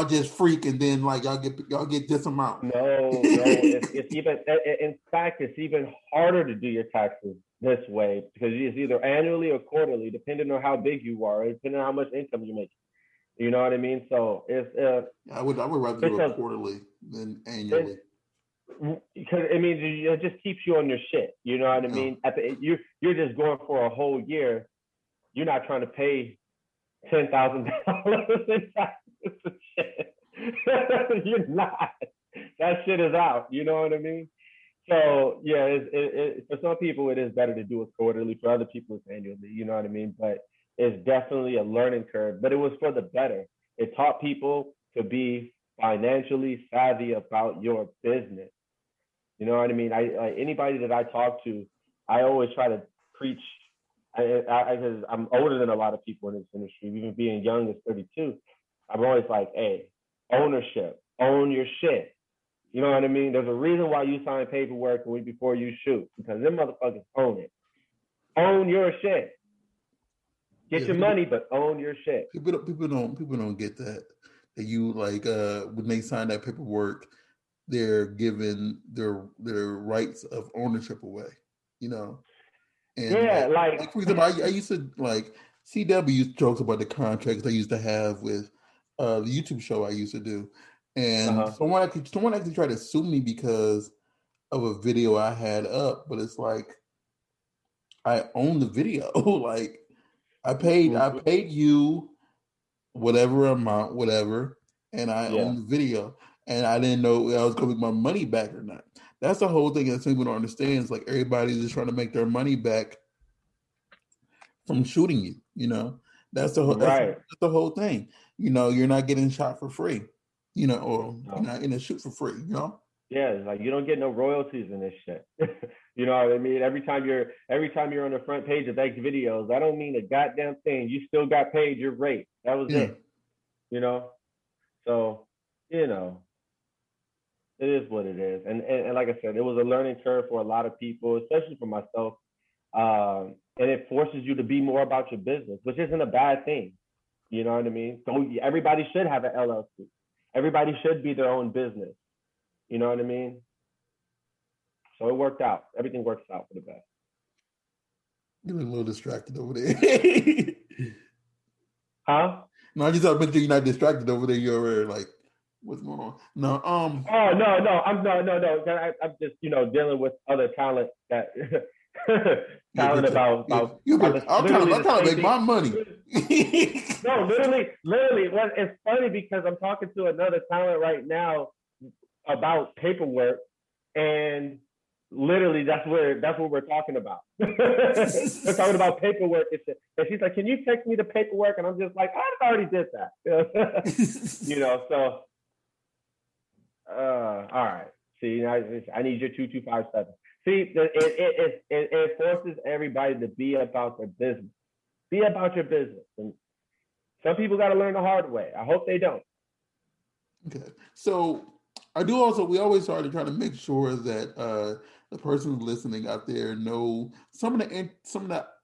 [SPEAKER 1] just freak and then like y'all get this amount.
[SPEAKER 3] No, it's even in fact it's even harder to do your taxes this way because it's either annually or quarterly, depending on how big you are, depending on how much income you make. You know what I mean? So
[SPEAKER 1] I would rather do
[SPEAKER 3] it's
[SPEAKER 1] it
[SPEAKER 3] a
[SPEAKER 1] quarterly than
[SPEAKER 3] it
[SPEAKER 1] annually.
[SPEAKER 3] because it means it just keeps you on your shit. You know what I
[SPEAKER 1] No,
[SPEAKER 3] mean? You're just going for a whole year. You're not trying to pay $10,000 in taxes and shit. You're not. That shit is out. You know what I mean? So yeah, for some people it is better to do it quarterly. For other people, it's annually. You know what I mean? But it's definitely a learning curve. But it was for the better. It taught people to be financially savvy about your business. You know what I mean? Anybody that I talk to, I always try to preach. Because I'm older than a lot of people in this industry, even being young as 32. I'm always like, hey, ownership, own your shit. You know what I mean? There's a reason why you sign paperwork a week before you shoot because them motherfuckers own it. Own your shit. Get
[SPEAKER 1] yeah,
[SPEAKER 3] your money, but own your shit.
[SPEAKER 1] people don't get that. That you like when they sign that paperwork, they're giving their rights of ownership away. You know, and
[SPEAKER 3] Yeah,
[SPEAKER 1] like for example, I used to like CW used to jokes about the contracts I used to have with the YouTube show I used to do, and
[SPEAKER 3] uh-huh.
[SPEAKER 1] someone actually tried to sue me because of a video I had up, but it's like I own the video. Like I paid you whatever amount, whatever, and I
[SPEAKER 3] Yeah,
[SPEAKER 1] own the video. And I didn't know I was gonna get my money back or not. That's the whole thing that some people don't understand. It's like everybody's just trying to make their money back from shooting you, you know. That's
[SPEAKER 3] right.
[SPEAKER 1] the whole thing. You know, you're not getting shot for free, you know, or you're
[SPEAKER 3] No.
[SPEAKER 1] not in a shoot for free, you know?
[SPEAKER 3] Yeah, it's like you don't get no royalties in this shit. You know what I mean? Every time you're on the front page of X videos, I don't mean a goddamn thing. You still got paid your rate. That was
[SPEAKER 1] Yeah.
[SPEAKER 3] it. You know? So, you know, it is what it is. And like I said, it was a learning curve for a lot of people, especially for myself. And it forces you to be more about your business, which isn't a bad thing. You know what I mean? So everybody should have an LLC. Everybody should be their own business. You know what I mean? So it worked out. Everything works out for the best.
[SPEAKER 1] You're a little distracted over there.
[SPEAKER 3] Huh?
[SPEAKER 1] No, I just want to make sure you're not distracted over there. You're like, what's going on? No,
[SPEAKER 3] Oh no. I'm no. I'm just dealing with other talent that
[SPEAKER 1] yeah,
[SPEAKER 3] talent about
[SPEAKER 1] I'm trying to,
[SPEAKER 3] literally
[SPEAKER 1] I'm
[SPEAKER 3] the
[SPEAKER 1] trying to
[SPEAKER 3] same
[SPEAKER 1] make
[SPEAKER 3] thing.
[SPEAKER 1] my money.
[SPEAKER 3] No, literally. Well, it's funny because I'm talking to another talent right now about paperwork, and literally that's what we're talking about. We're talking about paperwork and she's like, can you text me the paperwork? And I'm just like, I already did that. So all right. See, I need your 2257. See, it forces everybody to be about their business. Be about your business. And some people got to learn the hard way. I hope they don't.
[SPEAKER 1] Okay. So we always try to make sure that the person listening out there know some of the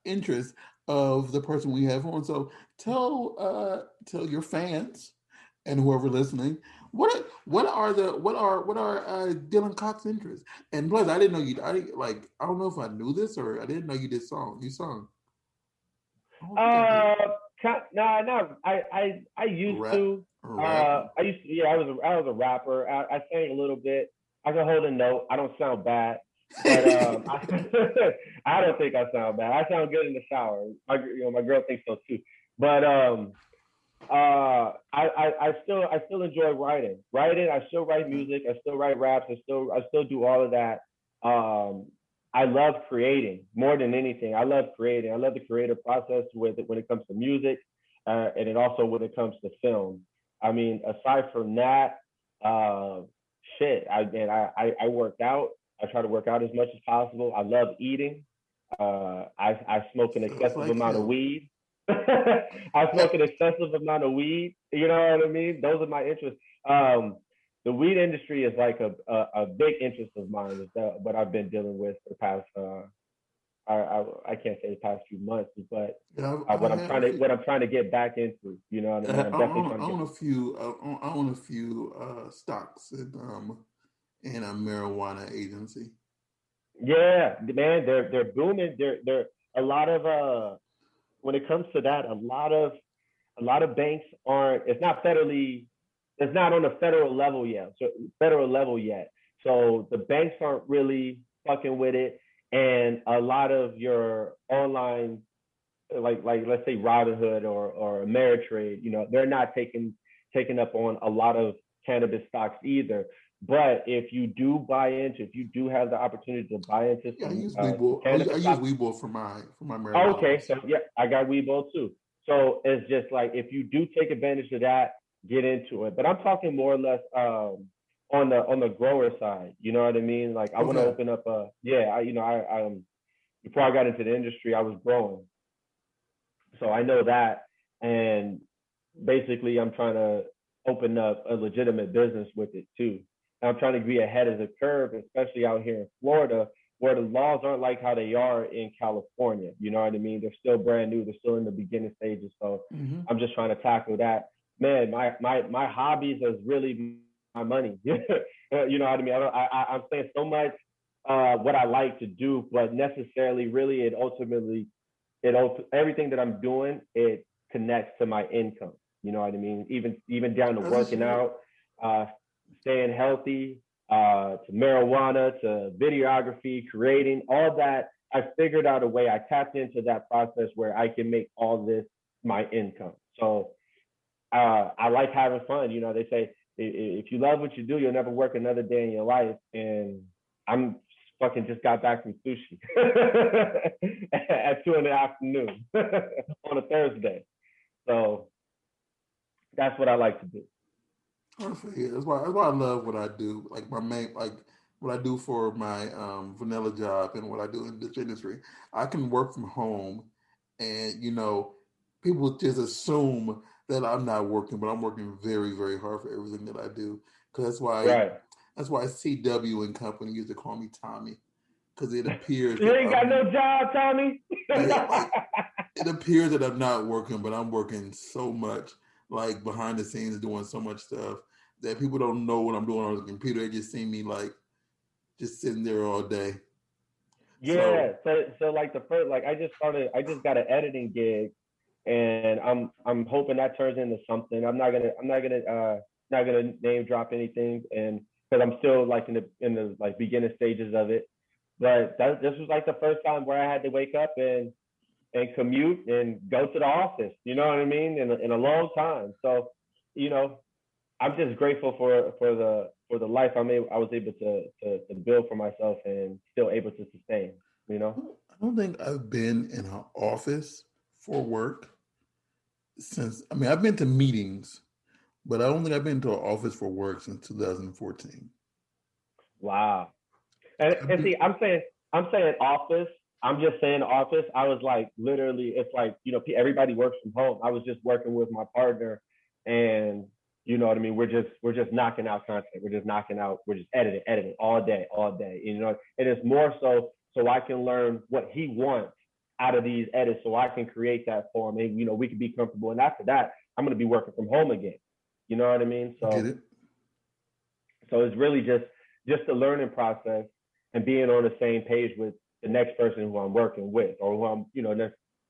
[SPEAKER 1] interests of the person we have on. So tell your fans and whoever listening what are Dillon Cox interests. And plus, I didn't know you. I don't know if I knew this or I didn't know you did song. You sung.
[SPEAKER 3] No. I used to. Yeah, I was a rapper. I sang a little bit. I can hold a note. I don't sound bad, but I don't think I sound bad. I sound good in the shower. My girl thinks so too. But I still enjoy writing. I still write music. I still write raps. I still do all of that. I love creating more than anything. I love creating. I love the creative process when it comes to music, and it also when it comes to film. I mean, aside from that, I work out. I try to work out as much as possible. I love eating. I smoke an excessive amount of weed. I smoke an excessive amount of weed. You know what I mean? Those are my interests. The weed industry is like a big interest of mine. Is what I've been dealing with for the past. I can't say the past few months, but what I'm trying to get back into. You know what I mean? I'm definitely trying to.
[SPEAKER 1] I own a few stocks in a marijuana agency.
[SPEAKER 3] Yeah, man, they're booming. They're a lot of when it comes to that, a lot of banks aren't. It's not on the federal level yet. So the banks aren't really fucking with it, and a lot of your online, like let's say Robinhood or Ameritrade, they're not taking up on a lot of cannabis stocks either. But if you do have the opportunity to buy into some,
[SPEAKER 1] I use Webull for my marijuana.
[SPEAKER 3] Okay, so yeah, I got Webull too. So it's just like if you do take advantage of that, get into it. But I'm talking more or less on the grower side. You know what I mean? Like I want to open up I before I got into the industry, I was growing, so I know that. And basically, I'm trying to open up a legitimate business with it too. And I'm trying to be ahead of the curve, especially out here in Florida, where the laws aren't like how they are in California. You know what I mean? They're still brand new. They're still in the beginning stages. So I'm just trying to tackle that. Man, my hobbies is really my money. You know what I mean? I'm saying so much what I like to do, but necessarily, really, everything that I'm doing, it connects to my income. You know what I mean? Even down to working out, staying healthy, to marijuana, to videography, creating, all that. I figured out a way. I tapped into that process where I can make all this my income. So I like having fun. They say if you love what you do, you'll never work another day in your life. And I'm fucking just got back from sushi at 2 in the afternoon on a Thursday. So that's what I like to do.
[SPEAKER 1] Yeah, that's why I love what I do. Like what I do for my vanilla job and what I do in this industry. I can work from home, and people just assume that I'm not working, but I'm working very, very hard for everything that I do. Because that's why CW and company used to call me Tommy, because it appears
[SPEAKER 3] you ain't got no job, Tommy.
[SPEAKER 1] It appears that I'm not working, but I'm working so much, like behind the scenes, doing so much stuff that people don't know what I'm doing on the computer. They just see me like just sitting there all day.
[SPEAKER 3] Yeah. So like the first, like I just got an editing gig, and I'm hoping that turns into something. I'm not gonna name drop anything, and because I'm still like in the like beginning stages of it. But this was like the first time where I had to wake up and commute and go to the office. You know what I mean? In a long time. So, I'm just grateful for the life I was able to build for myself and still able to sustain. You know.
[SPEAKER 1] I don't think I've been in an office for work since. I mean, I've been to meetings, but I don't think I've been to an office for work since 2014.
[SPEAKER 3] Wow. And see, I'm saying office. I'm just saying office. I was like literally, it's like everybody works from home. I was just working with my partner, and you know what I mean. We're just knocking out content. We're just knocking out. We're just editing all day, all day. You know, and it's more so I can learn what he wants out of these edits, so I can create that for him, and we can be comfortable. And after that, I'm gonna be working from home again. You know what I mean?
[SPEAKER 1] Get
[SPEAKER 3] So
[SPEAKER 1] it?
[SPEAKER 3] so it's really just a learning process and being on the same page with the next person who I'm working with or who I'm,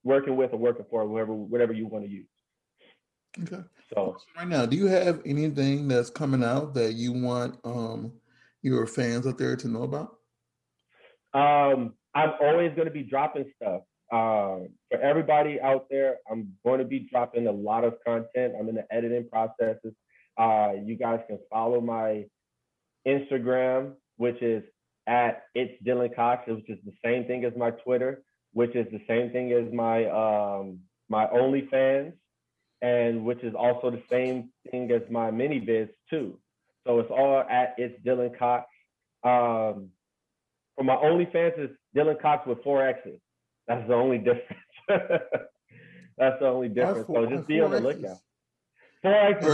[SPEAKER 3] working with or working for, whatever you want to use.
[SPEAKER 1] Okay.
[SPEAKER 3] So
[SPEAKER 1] Right now, do you have anything that's coming out that you want your fans out there to know about?
[SPEAKER 3] I'm always going to be dropping stuff. For everybody out there, I'm going to be dropping a lot of content. I'm in the editing processes. You guys can follow my Instagram, which is at itsdilloncox, which is the same thing as my Twitter, which is the same thing as my OnlyFans, and which is also the same thing as my mini biz too. So it's all at itsdilloncox. For my OnlyFans, it's Dillon Cox with 4 X's. That's the only difference. That's the only difference. So just be on the lookout. 4 X's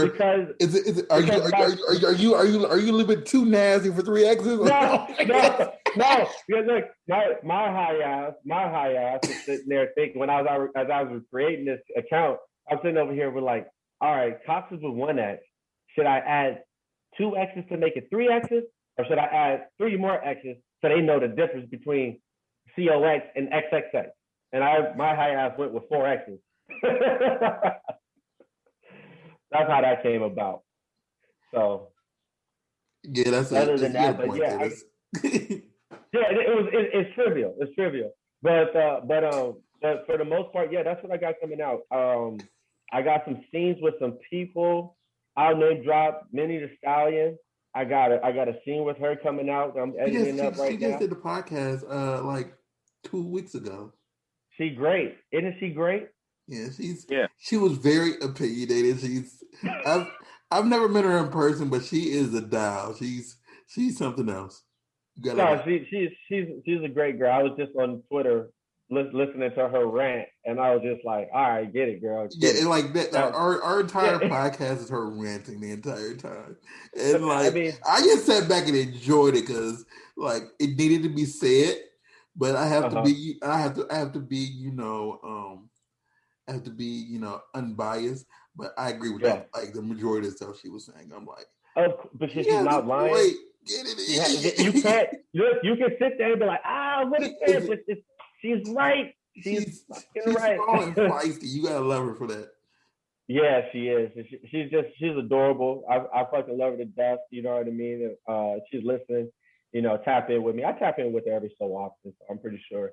[SPEAKER 3] because
[SPEAKER 1] are you a little bit too nasty for 3 X's?
[SPEAKER 3] No. Because look, my high ass was sitting there thinking as I was creating this account, I'm sitting over here with like, all right, Cox is with 1 X. Should I add 2 X's to make it 3 X's, or should I add 3 more X's so they know the difference between COX and XXX? And my high ass went with 4 X's. That's how that came about. So
[SPEAKER 1] yeah,
[SPEAKER 3] other than that, but yeah, it's trivial. It's trivial. But for the most part, yeah, that's what I got coming out. I got some scenes with some people. I'll name drop Minnie the Stallion. I got a scene with her coming out. I'm editing up right now.
[SPEAKER 1] She just did the podcast like 2 weeks ago.
[SPEAKER 3] She great, isn't she great?
[SPEAKER 1] Yeah, she was very opinionated. I've never met her in person, but she is a dial. She's something else.
[SPEAKER 3] No, she's a great girl. I was just on Twitter listening to her rant, and I was just like, all right, get it, girl.
[SPEAKER 1] And like that, our entire podcast is her ranting the entire time, and like I just sat back and enjoyed it because like it needed to be said, but I have to be unbiased. But I agree with that. Like the majority of the stuff she was saying, I'm like,
[SPEAKER 3] because she's not lying.
[SPEAKER 1] Wait, get it in.
[SPEAKER 3] You can't. You can sit there and be like, what is this? She's right. She's right.
[SPEAKER 1] Strong and feisty. You gotta love her for that.
[SPEAKER 3] Yeah, she is. She's adorable. I fucking love her to death. You know what I mean? She's listening. Tap in with me. I tap in with her every so often. So I'm pretty sure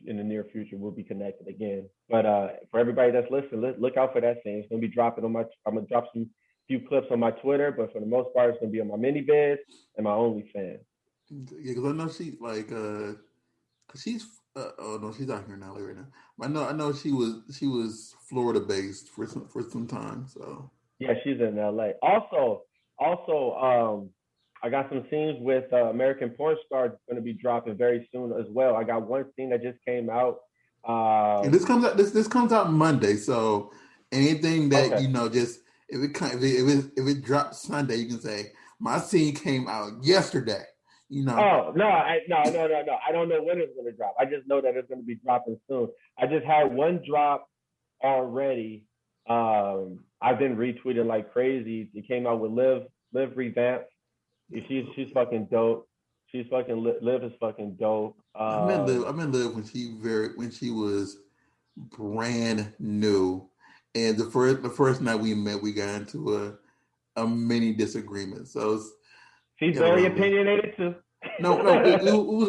[SPEAKER 3] in the near future we'll be connected again. But for everybody that's listening, look out for that scene. It's gonna be dropping on I'm gonna drop some few clips on my Twitter, but for the most part, it's gonna be on my mini vid and my OnlyFans.
[SPEAKER 1] Yeah, because I know she like, cause she's oh no, she's out here in LA right now. I know she was Florida based for some time. So
[SPEAKER 3] yeah, she's in LA. Also, I got some scenes with American Porn Star going to be dropping very soon as well. I got one scene that just came out.
[SPEAKER 1] And this comes out Monday. So anything that just if it drops Sunday, you can say my scene came out yesterday.
[SPEAKER 3] Oh no! I don't know when it's going to drop. I just know that it's going to be dropping soon. I just had one drop already. I've been retweeting like crazy. It came out with Liv Revamp. She's fucking dope. She's fucking Liv is fucking dope.
[SPEAKER 1] I met Liv when she was brand new, and the first night we met, we got into a mini disagreement. So
[SPEAKER 3] she's very opinionated too.
[SPEAKER 1] No,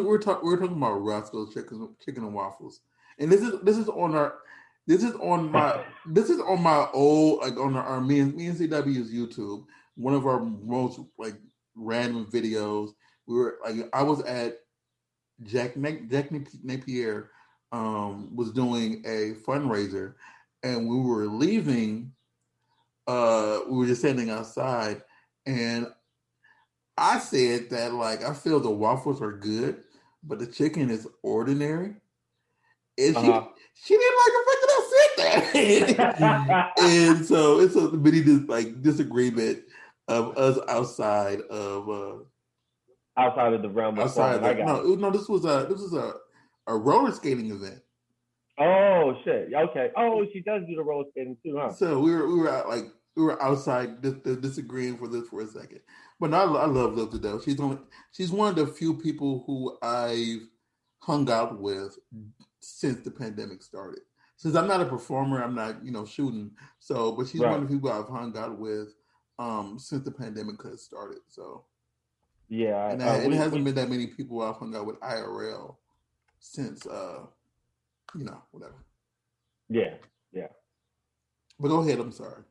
[SPEAKER 1] we're talking about Roscoe's chicken and waffles, and this is on my old, like on our me and CW's YouTube. one of our most like random videos. We were like, I was at Jack Napier was doing a fundraiser, and we were leaving. We were just standing outside, and I said that like I feel the waffles are good, but the chicken is ordinary. And she didn't like the fact that I said that. And so it's a mini disagreement of us
[SPEAKER 3] outside of the realm of fun.
[SPEAKER 1] This was a roller skating event.
[SPEAKER 3] Oh shit! Okay. Oh, she does do the roller skating too, huh?
[SPEAKER 1] So we were outside disagreeing for a second. But no, I love Liv to death. She's one of the few people who I've hung out with since the pandemic started. Since I'm not a performer, I'm not shooting. So, but she's one of the people I've hung out with since the pandemic has started. So
[SPEAKER 3] yeah,
[SPEAKER 1] and it hasn't been that many people I've hung out with IRL since whatever.
[SPEAKER 3] Yeah.
[SPEAKER 1] But go ahead. I'm sorry.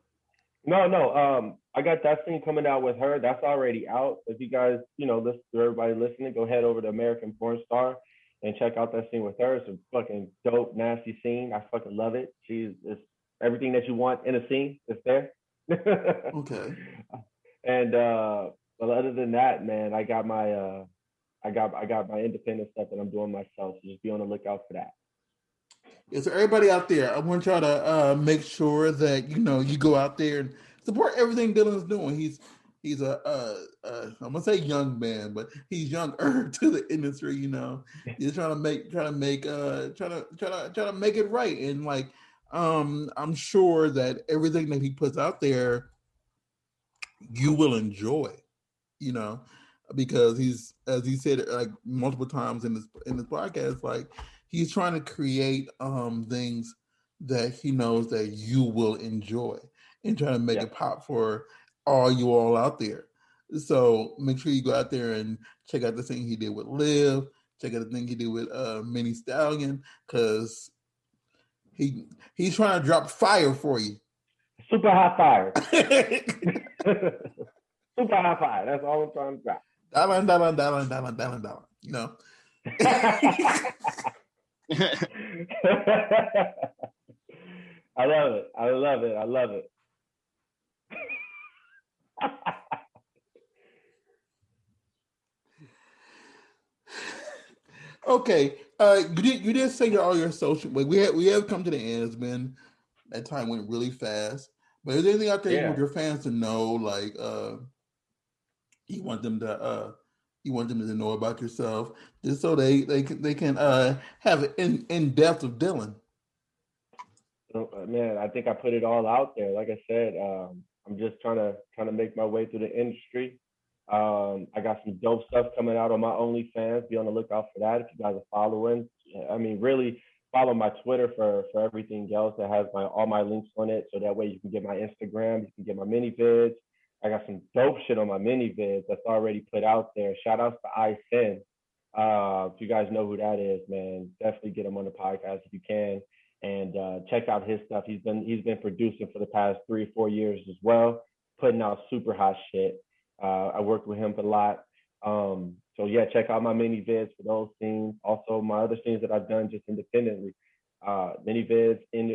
[SPEAKER 3] No. I got that scene coming out with her. That's already out. If you guys, listen to everybody listening, go head over to American Porn Star and check out that scene with her. It's a fucking dope, nasty scene. I fucking love it. It's everything that you want in a scene. It's there.
[SPEAKER 1] Okay.
[SPEAKER 3] And but other than that, man, I got my independent stuff that I'm doing myself. So just be on the lookout for that.
[SPEAKER 1] Yeah, so everybody out there, I want y'all to make sure that you go out there and support everything Dillon's doing. He's I'm gonna say young man, but he's younger to the industry. He's trying to make it right, and like I'm sure that everything that he puts out there, you will enjoy. Because he's, as he said like multiple times in this podcast, like he's trying to create things that he knows that you will enjoy and trying to make it pop for all out there. So make sure you go out there and check out the thing he did with Liv, check out the thing he did with Mini Stallion, because he's trying to drop fire for you.
[SPEAKER 3] Super hot fire. Super high five. That's all I'm trying to drop.
[SPEAKER 1] Dallin.
[SPEAKER 3] I love it.
[SPEAKER 1] Okay. You did say all your social. Like we have come to the end. It's been that time went really fast. But is there anything out there you want your fans to know? Like you want them to know about yourself, just so they can have an in depth of Dillon.
[SPEAKER 3] Man, I think I put it all out there. Like I said, I'm just trying to make my way through the industry. I got some dope stuff coming out on my OnlyFans. Be on the lookout for that if you guys are following. I mean, really follow my Twitter for everything else that has all my links on it. So that way you can get my Instagram, you can get my mini vids. I got some dope shit on my mini vids that's already put out there. Shout outs to iSin. If you guys know who that is, man, definitely get him on the podcast if you can, and check out his stuff. He's been producing for the past 3 or 4 years as well, putting out super hot shit. I worked with him a lot. So yeah, check out my mini vids for those scenes. Also my other scenes that I've done just independently. Mini vids in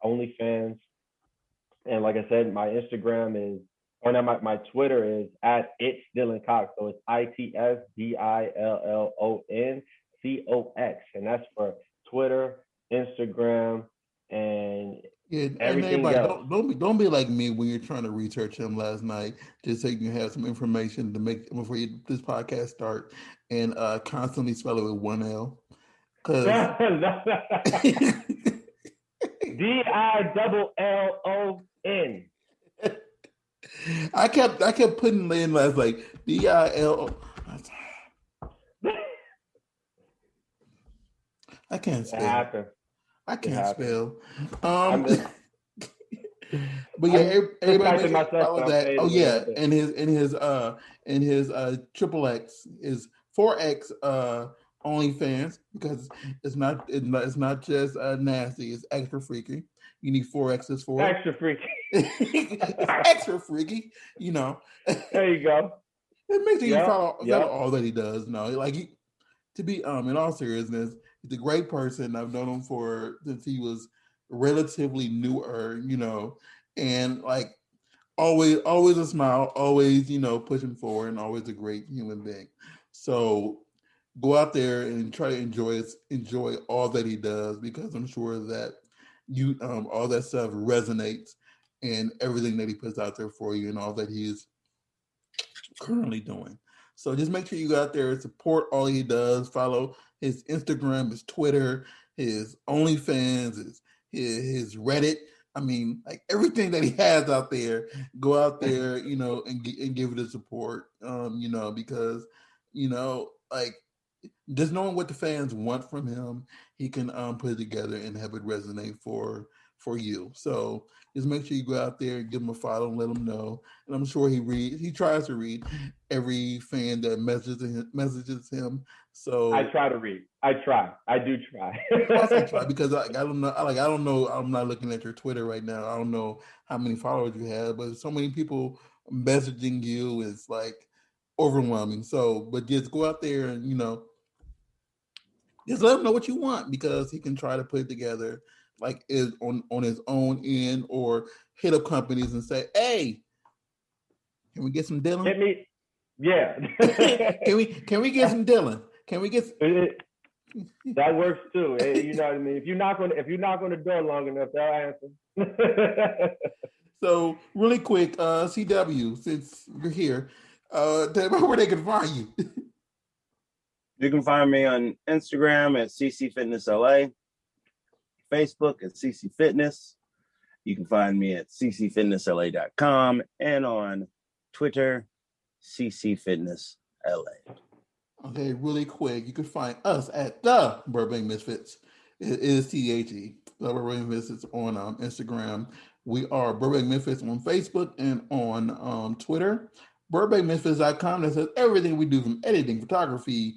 [SPEAKER 3] OnlyFans. And like I said, my Instagram is, or not, my Twitter is at itsdilloncox. So it's itsdilloncox. And that's for Twitter, Instagram, and everything else.
[SPEAKER 1] Don't be like me when you're trying to research him last night, just so you can have some information to make before this podcast start, and constantly spell it with one L.
[SPEAKER 3] DILLON.
[SPEAKER 1] I kept putting in last like DILO. I can't spell. I can't spell. But yeah, everybody follow that. Oh yeah, and his triple X is 4X OnlyFans, because it's not just nasty, it's extra freaky. You need 4 X's for it.
[SPEAKER 3] Extra freaky.
[SPEAKER 1] It's extra freaky, you know.
[SPEAKER 3] There you go.
[SPEAKER 1] It makes sure you follow
[SPEAKER 3] Yep.
[SPEAKER 1] all that he does. No, like to be in all seriousness, he's a great person. I've known him since he was relatively newer, you know, and like always a smile, always, you know, pushing forward, and always a great human being. So go out there and try to enjoy all that he does, because I'm sure that you all that stuff resonates in everything that he puts out there for you and all that he's currently doing. So just make sure you go out there and support all he does. Follow his Instagram, his Twitter, his OnlyFans, his Reddit. I mean, like everything that he has out there, go out there, you know, and give it a support. You know, because, you know, like just knowing what the fans want from him, he can put it together and have it resonate for you. So just make sure you go out there and give him a follow and let him know. And I'm sure he tries to read every fan that messages him. So
[SPEAKER 3] I try to read. I do try.
[SPEAKER 1] I say try, because I don't know. I don't know. I'm not looking at your Twitter right now. I don't know how many followers you have, but so many people messaging you is like overwhelming. So, but just go out there and, you know, just let him know what you want, because he can try to put it together like is on his own end, or hit up companies and say, "Hey, can we get some Dillon?
[SPEAKER 3] Hit me, yeah."
[SPEAKER 1] can we get some Dillon? Can we get?"
[SPEAKER 3] That works too. You know what I mean? If you knock on the door long enough, they'll answer.
[SPEAKER 1] So really quick, CW, since you're here, tell me where they can find you.
[SPEAKER 2] You can find me on Instagram at CCFitnessLA, Facebook at CC Fitness. You can find me at ccfitnessla.com, and on Twitter, CCFitnessLA.
[SPEAKER 1] Okay, really quick, you can find us at the Burbank Misfits. It is THE, the Burbank Misfits on Instagram. We are Burbank Misfits on Facebook and on Twitter. BurbankMisfits.com, that says everything we do, from editing, photography,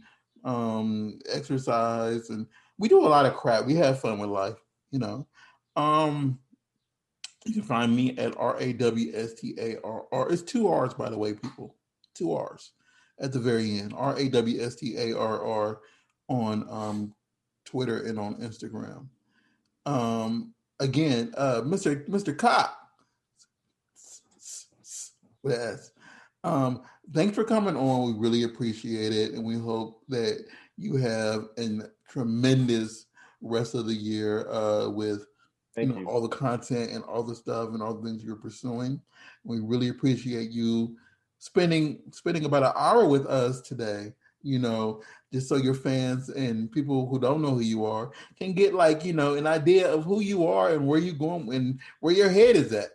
[SPEAKER 1] exercise, and we do a lot of crap. We have fun with life, you know. You can find me at RAWSTARR. It's 2 R's, by the way, people. 2 R's at the very end. RAWSTARR on Twitter and on Instagram. Again, Mr. Cop with S. Thanks for coming on. We really appreciate it, and we hope that you have a tremendous rest of the year with all the content and all the stuff and all the things you're pursuing. We really appreciate you spending about an hour with us today, you know, just so your fans and people who don't know who you are can get, like, you know, an idea of who you are and where you're going and where your head is at.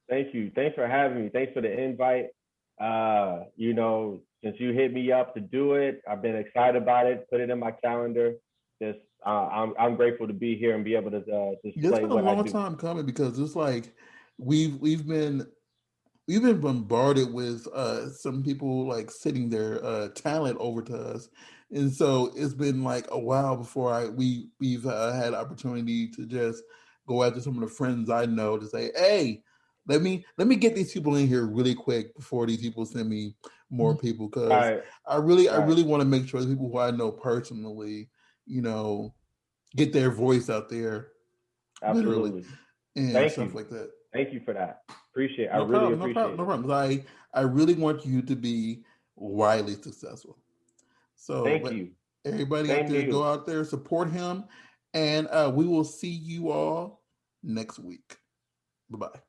[SPEAKER 3] Thank you. Thanks for having me. Thanks for the invite. You know, since you hit me up to do it, I've been excited about it, put it in my calendar. Just I'm grateful to be here and be able to display
[SPEAKER 1] It's been a
[SPEAKER 3] what I
[SPEAKER 1] long
[SPEAKER 3] do.
[SPEAKER 1] time coming, because it's like we've been bombarded with some people like sitting their talent over to us, and so it's been like a while before we've had opportunity to just go after some of the friends I know to say, hey, let me get these people in here really quick before these people send me more people, because I really want to make sure the people who I know personally, you know, get their voice out there.
[SPEAKER 3] Absolutely.
[SPEAKER 1] Literally, and
[SPEAKER 3] Thank
[SPEAKER 1] stuff
[SPEAKER 3] you.
[SPEAKER 1] like that.
[SPEAKER 3] Thank you for that. Appreciate it. I
[SPEAKER 1] No
[SPEAKER 3] really
[SPEAKER 1] problem,
[SPEAKER 3] appreciate it.
[SPEAKER 1] no problem. I really want you to be widely successful. So
[SPEAKER 3] thank you.
[SPEAKER 1] Everybody
[SPEAKER 3] Same
[SPEAKER 1] out there,
[SPEAKER 3] to you.
[SPEAKER 1] go out there, support him, and we will see you all next week. Bye-bye.